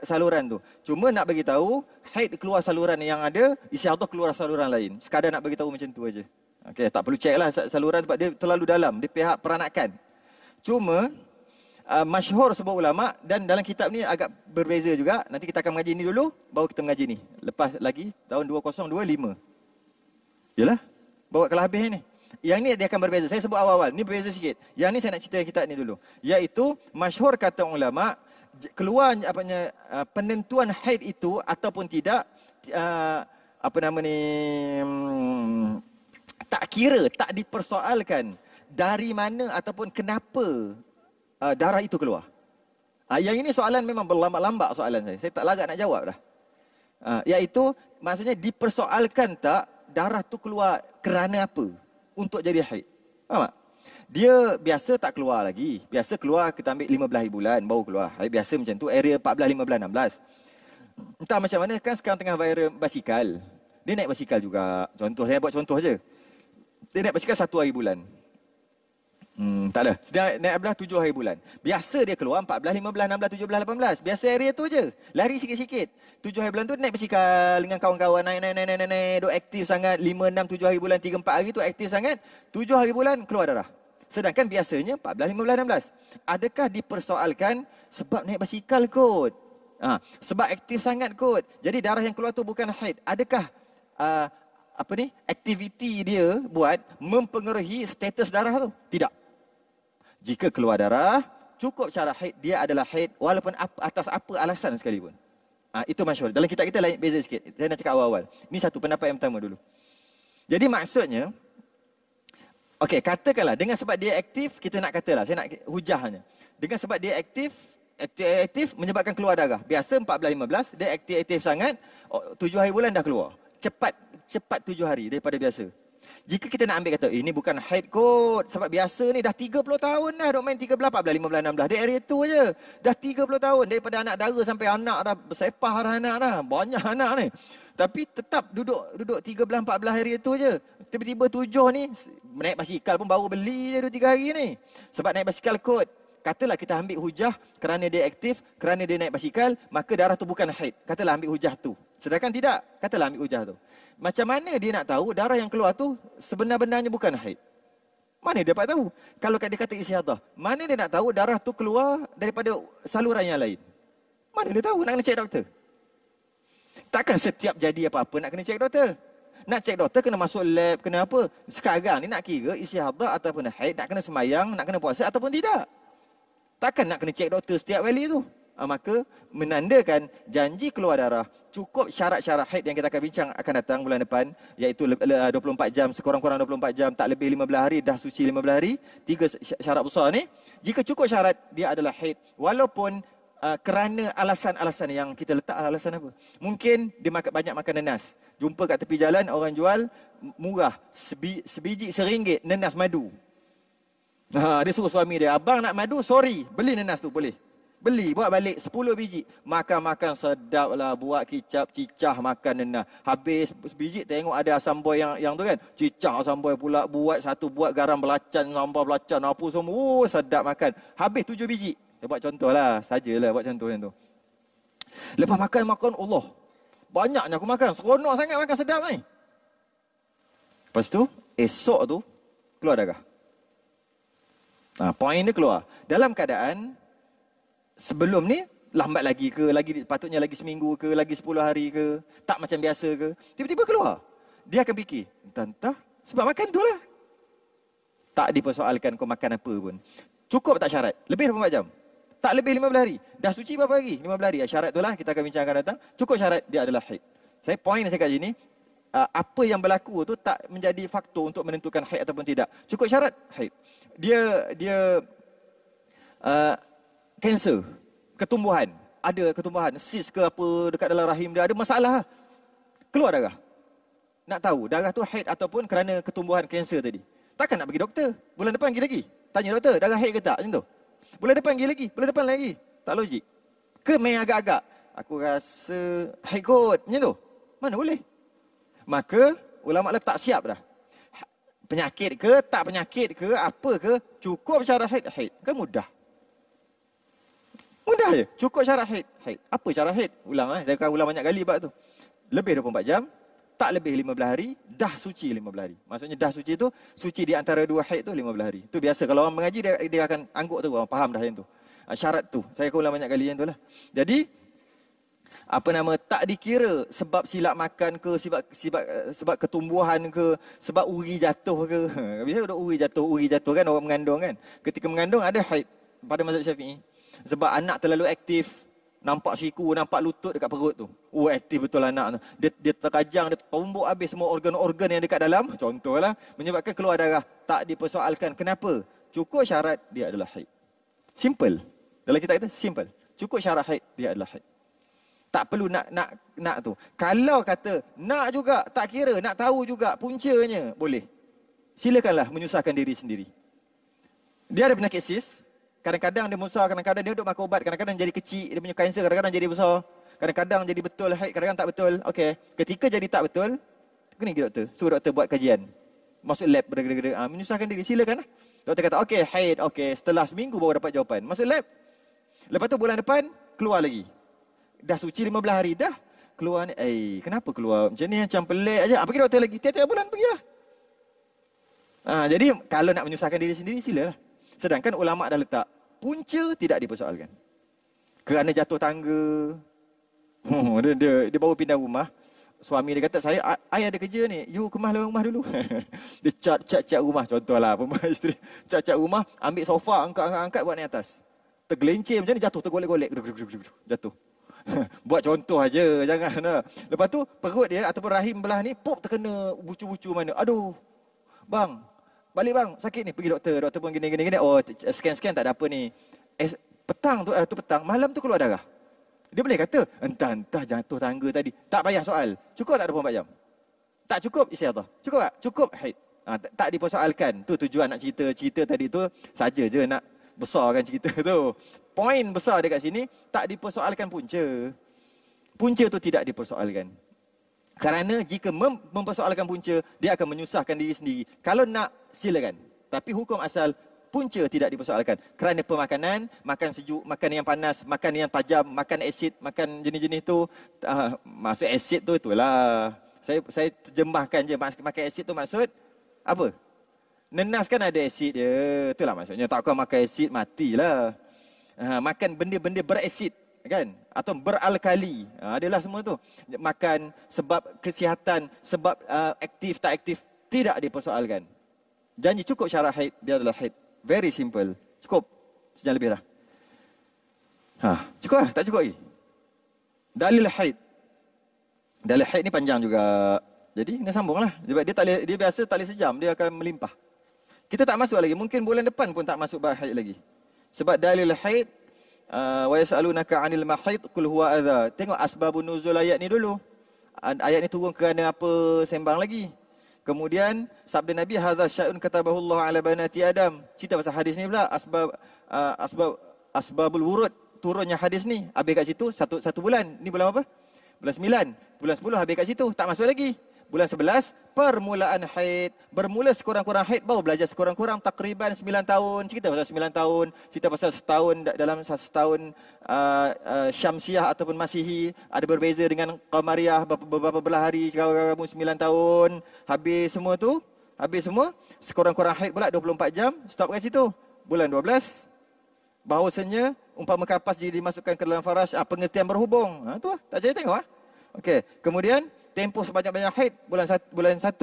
Saluran tu. Cuma nak bagi tahu haid keluar saluran yang ada, istihadah keluar saluran lain. Sekadar nak bagi tahu macam tu aja. Okey, tak perlu check lah saluran sebab dia terlalu dalam, dia pihak peranakan. Cuma masyhur sebab ulama dan dalam kitab ni agak berbeza juga. Nanti kita akan mengaji ni dulu, baru kita mengaji ni. Lepas lagi tahun 2025. Yalah, bawa ke habis ni. Yang ni dia akan berbeza. Saya sebut awal-awal, ni berbeza sikit. Yang ni saya nak cerita kitab ni dulu. Iaitu masyhur kata ulama, keluar penentuan haid itu ataupun tidak tak kira, tak dipersoalkan dari mana ataupun kenapa darah itu keluar. Yang ini soalan memang berlambak-lambak soalan saya. Saya tak larat nak jawab dah. Iaitu maksudnya dipersoalkan tak darah tu keluar kerana apa untuk jadi haid. Faham tak? Dia biasa tak keluar lagi. Biasa keluar kita ambil 15 hari bulan baru keluar. Haid biasa macam tu, area 14, 15, 16. Entah macam mana kan sekarang tengah viral basikal. Dia naik basikal juga. Contoh, saya buat contoh je. Dia naik basikal 1 hari bulan. Tak ada. Sedang naik belah 7 hari bulan. Biasa dia keluar 14, 15, 16, 17, 18. Biasa area tu je. Lari sikit-sikit. 7 hari bulan tu naik basikal dengan kawan-kawan. Naik. Duk aktif sangat. 5, 6, 7 hari bulan. 3, 4 hari tu aktif sangat. 7 hari bulan keluar darah. Sedangkan biasanya 14, 15, 16. Adakah dipersoalkan sebab naik basikal kot? Sebab aktif sangat kot. Jadi darah yang keluar tu bukan haid. Adakah aktiviti dia buat mempengaruhi status darah tu? Tidak. Jika keluar darah, cukup cara haid, dia adalah haid walaupun atas apa alasan sekalipun. Itu masyhur. Dalam kitab kita lain beza sikit. Saya nak cakap awal-awal. Ini satu pendapat yang pertama dulu. Jadi maksudnya, okey, katakanlah dengan sebab dia aktif, kita nak katalah, saya nak hujahnya. Dengan sebab dia aktif menyebabkan keluar darah. Biasa 14, 15, dia aktif sangat, 7 hari bulan dah keluar. Cepat 7 hari daripada biasa. Jika kita nak ambil kata, ini bukan haid kot. Sebab biasa ni dah 30 tahun dah duk main 13, 14, 15, 16. Dia area tu je. Dah 30 tahun. Daripada anak dara sampai anak dah bersepah dah anak dah. Banyak anak ni. Tapi tetap duduk 13, 14 area tu je. Tiba-tiba 7 ni, naik basikal pun baru beli je 2-3 hari ni. Sebab naik basikal kot. Katalah kita ambil hujah kerana dia aktif, kerana dia naik basikal, maka darah tu bukan haid. Katalah ambil hujah tu. Sedangkan tidak. Katalah ambil hujah tu. Macam mana dia nak tahu darah yang keluar tu sebenar-benarnya bukan haid? Mana dia dapat tahu? Kalau dia kata istihadah, mana dia nak tahu darah tu keluar daripada saluran yang lain? Mana dia tahu? Nak kena cek doktor. Takkan setiap jadi apa-apa nak kena cek doktor. Nak cek doktor kena masuk lab, kena apa? Sekarang ni nak kira istihadah ataupun haid, nak kena semayang, nak kena puasa ataupun tidak. Takkan nak kena cek doktor setiap kali tu. Maka menandakan janji keluar darah cukup syarat-syarat haid yang kita akan bincang akan datang bulan depan, iaitu 24 jam, sekurang-kurang 24 jam, tak lebih 15 hari, dah suci 15 hari. 3 syarat besar ni. Jika cukup syarat, dia adalah haid. Walaupun kerana alasan-alasan yang kita letak, alasan apa? Mungkin dia banyak makan nenas. Jumpa kat tepi jalan orang jual murah, sebiji RM1 nenas madu. Dia suruh suami dia, abang nak madu, sorry, beli nenas tu boleh. Beli, buat balik 10 biji. Makan-makan sedap lah. Buat kicap, cicah, makan nenas. Habis sebiji tengok ada asam boy yang tu kan. Cicah asam boy pula buat satu. Buat garam belacan, sambal belacan, apa semua. Sedap makan. Habis 7 biji. Dia buat contoh lah. Sajalah buat contoh yang tu. Lepas makan, Allah. Banyaknya aku makan. Seronok sangat makan sedap ni. Lepas tu, esok tu, keluar darah. Poin dia keluar. Dalam keadaan sebelum ni lambat lagi ke, patutnya lagi seminggu ke, lagi 10 hari ke, tak macam biasa ke, tiba-tiba keluar. Dia akan fikir, entah sebab makan tu lah. Tak dipersoalkan kau makan apa pun. Cukup tak syarat? Lebih 24 jam? Tak lebih 15 hari? Dah suci berapa hari? 15 hari. Syarat tu lah kita akan bincangkan datang. Cukup syarat, dia adalah haid. Saya poin saya kat sini, apa yang berlaku tu tak menjadi faktor untuk menentukan haid ataupun tidak. Cukup syarat, haid. Dia kanser, ketumbuhan. Ada ketumbuhan, sis ke apa dekat dalam rahim dia, ada masalah. Keluar darah. Nak tahu darah tu haid ataupun kerana ketumbuhan kanser tadi. Takkan nak pergi doktor. Bulan depan pergi lagi. Tanya doktor, darah haid ke tak? Macam tu. Bulan depan pergi lagi. Bulan depan lagi. Tak logik. Ke main agak-agak. Aku rasa haid kot. Macam tu. Mana boleh. Maka ulama letak siap dah. Penyakit ke, tak penyakit ke, apa ke, cukup syarat haid, haid. Kan mudah. Mudah je. Cukup syarat haid. Haid. Apa syarat haid? Ulang saya akan ulang banyak kali bab tu. Lebih 24 jam, tak lebih 15 hari, dah suci 15 hari. Maksudnya dah suci tu, suci di antara 2 haid tu 15 hari. Tu biasa kalau orang mengaji dia akan angguk tu, orang faham dah yang tu. Syarat tu. Saya akan ulang banyak kali yang tu lah. Jadi tak dikira sebab silap makan ke, sebab ketumbuhan ke, sebab uri jatuh ke. Biasa ada uri jatuh kan orang mengandung kan. Ketika mengandung ada haid pada mazhab Syafi'i. Sebab anak terlalu aktif, nampak siku, nampak lutut dekat perut tu. Aktif betul anak tu. Dia terkajang, dia tumbuk habis semua organ-organ yang dekat dalam. Contohlah, menyebabkan keluar darah. Tak dipersoalkan. Kenapa? Cukup syarat, dia adalah haid. Simple. Dalam kitab kita simple. Cukup syarah haid, dia adalah haid. Tak perlu nak tu. Kalau kata nak juga, tak kira, nak tahu juga puncanya, boleh. Silakanlah menyusahkan diri sendiri. Dia ada penyakit sis, kadang-kadang dia besar, kadang-kadang dia duduk makan ubat, kadang-kadang jadi kecil, dia punya kanser, kadang-kadang jadi besar, kadang-kadang jadi betul haid, kadang-kadang tak betul. Okey, ketika jadi tak betul, kena pergi doktor, suruh doktor buat kajian. Masuk lab, menyusahkan diri, silakan lah. Doktor kata, okey, haid, okey, setelah seminggu baru dapat jawapan. Masuk lab. Lepas tu bulan depan, keluar lagi. Dah suci 15 hari, dah keluar ni. Kenapa keluar? Macam ni macam pelik aja. Pergi doktor lagi. Tiap-tiap bulan pergilah. Jadi kalau nak menyusahkan diri sendiri, silalah. Sedangkan ulama' dah letak, punca tidak dipersoalkan. Kerana jatuh tangga. Dia baru pindah rumah. Suami dia kata, I ada kerja ni. You kemas rumah dulu. Dia cat rumah. Contohlah, isteri. Cat rumah, ambil sofa, angkat buat naik atas. Tergelincir macam ni, jatuh, tergolek-golek. Jatuh. Buat contoh aja, jangan. Lepas tu perut dia ataupun rahim belah ni terkena bucu-bucu mana. Aduh. Bang, balik bang, sakit ni, pergi doktor. Doktor pun gini. Oh, scan tak ada apa ni. Petang tu malam tu keluar darah. Dia boleh kata, entah jatuh tangga tadi. Tak payah soal. Cukup tak 24 jam? Tak cukup istiadah. Cukup tak? Cukup haid. Tak dipersoalkan. Tu tujuan nak cerita tadi tu saja je nak besarkan cerita tu. Poin besar dekat sini, tak dipersoalkan punca. Punca tu tidak dipersoalkan. Kerana jika mempersoalkan punca, dia akan menyusahkan diri sendiri. Kalau nak, silakan. Tapi hukum asal, punca tidak dipersoalkan. Kerana pemakanan, makan sejuk, makan yang panas, makan yang tajam, makan asid, makan jenis-jenis tu. Maksud asid tu itulah. Saya terjemahkan je, makan asid tu maksud apa? Nenas kan ada asid dia. Itulah maksudnya. Takkan makan asid, matilah. Makan benda-benda berasid, kan? Atau beralkali. Adalah semua tu. Makan sebab kesihatan, sebab aktif, tak aktif. Tidak dipersoalkan. Janji cukup syarah haid, dia adalah haid. Very simple. Cukup. Sejam lebih dah. Cukup lah? Tak cukup lagi? Dalil haid. Dalil haid ni panjang juga. Jadi, kena sambung lah. Sebab dia biasa tak boleh sejam. Dia akan melimpah. Kita tak masuk lagi. Mungkin bulan depan pun tak masuk bab haid lagi. Sebab dalil haid, wa yas'alunaka 'anil mahid qul huwa adza. Tengok asbabun nuzul ayat ni dulu. Ayat ni turun kerana apa, sembang lagi. Kemudian sabda Nabi, hadza syai'un katabahu Allah 'ala banati Adam. Cerita pasal hadis ni pula, asbabul wurud, turunnya hadis ni. Habis kat situ satu bulan. Ni bulan apa? Bulan 9. Bulan 10 habis kat situ, tak masuk lagi. Bulan 11, permulaan haid. Bermula sekurang-kurang haid, baru belajar sekurang-kurang takriban 9 tahun. Cerita pasal 9 tahun. Cerita pasal setahun, dalam setahun Syamsiah ataupun Masihi. Ada berbeza dengan Qamariyah, beberapa belah hari, kamu 9 tahun. Habis semua tu, sekurang-kurang haid pula 24 jam. Stop kat situ. Bulan 12, bahawasanya umpama kapas dimasukkan ke dalam faraj, pengertian berhubung. Tu lah, tak jadi tengok. Okey, kemudian tempoh sebanyak-banyak haid bulan 1.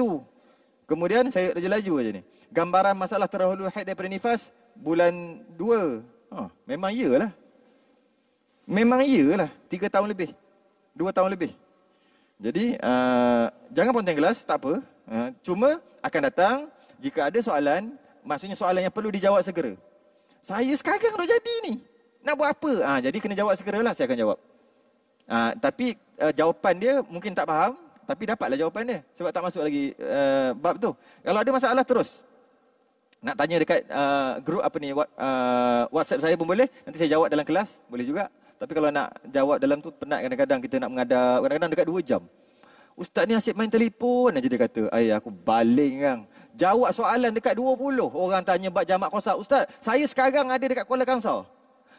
Kemudian saya laju aja ni. Gambaran masalah terdahulu haid daripada nifas bulan 2. Memang iyalah. 3 tahun lebih. 2 tahun lebih. Jadi jangan ponteng kelas, tak apa. Cuma akan datang jika ada soalan, maksudnya soalan yang perlu dijawab segera. Saya sekarang dah jadi ni. Nak buat apa? Jadi kena jawab segeralah, saya akan jawab. Tapi jawapan dia mungkin tak faham, tapi dapatlah jawapan dia. Sebab tak masuk lagi bab tu. Kalau ada masalah terus nak tanya dekat grup WhatsApp saya pun boleh. Nanti saya jawab dalam kelas, boleh juga. Tapi kalau nak jawab dalam tu penat, kadang-kadang kita nak mengadap, kadang-kadang dekat 2 jam. Ustaz ni asyik main telefon aja, dia kata. Aku baling kan. Jawab soalan dekat 20 orang tanya bab jamak qasar. Ustaz, saya sekarang ada dekat Kuala Kangsar.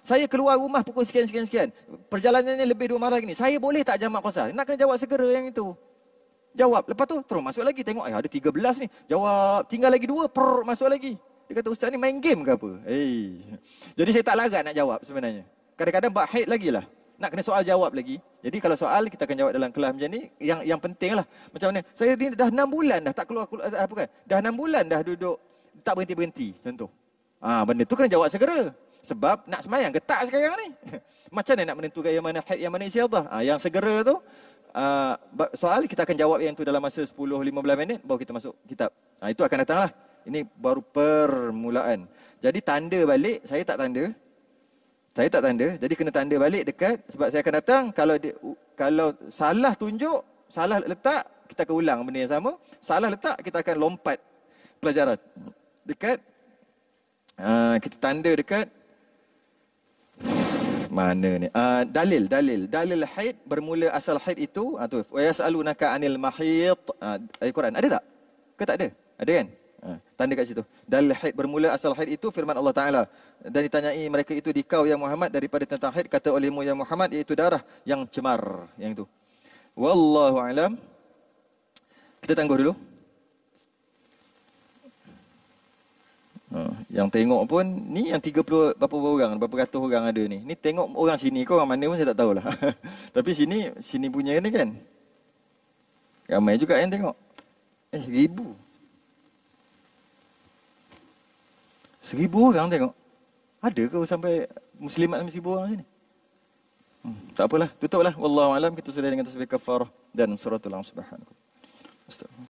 Saya keluar rumah pukul sekian. Perjalanannya lebih 2 malam ni. Saya boleh tak jamak qasar? Nak kena jawab segera yang itu. Jawab. Lepas tu terus masuk lagi. Tengok ada 13 ni. Jawab. Tinggal lagi 2. Masuk lagi. Dia kata, ustaz ni main game ke apa? Jadi saya tak larat nak jawab sebenarnya. Kadang-kadang bab haid lagi lah. Nak kena soal jawab lagi. Jadi kalau soal kita akan jawab dalam kelas macam ni. Yang penting lah. Macam mana? Saya ni dah 6 bulan dah tak keluar apa kan? Dah 6 bulan dah duduk. Tak berhenti-berhenti. Contoh. Benda tu kena jawab segera. Sebab nak semayang getak sekarang ni. Macam mana nak menentukan yang mana haid, yang mana istiadah? Yang segera tu, soal kita akan jawab yang tu dalam masa 10-15 minit, baru kita masuk kitab. Itu akan datanglah. Ini baru permulaan. Jadi tanda balik, saya tak tanda. Saya tak tanda, jadi kena tanda balik dekat sebab saya akan datang. Kalau salah tunjuk, salah letak, kita akan ulang benda yang sama. Salah letak, kita akan lompat pelajaran. Dekat kita tanda dekat mana ni? Dalil haid bermula asal haid itu tu wa yasalunaka anil mahid. Ayat Quran ada tak? Ke tak ada? Ada kan? Tanda kat situ. Dalil haid bermula asal haid itu firman Allah Taala. Dan ditanyai mereka itu di kau ya Muhammad daripada tentang haid, kata olehmu ya Muhammad iaitu darah yang cemar, yang itu. Wallahu alam. Kita tangguh dulu. Yang tengok pun ni yang 30 berapa orang, berapa ratus orang ada ni. Ni tengok orang sini ke orang mana pun saya tak tahulah. Tapi sini punya ni kan. Ramai juga yang tengok. 1,000. 1,000 orang tengok. Ada ke sampai muslimat sampai 1,000 orang sini? Tak apalah, tutuplah. Wallahu alam, kita sudah dengan tasbih kafarah dan suratul Subhanahu. Astagfirullah.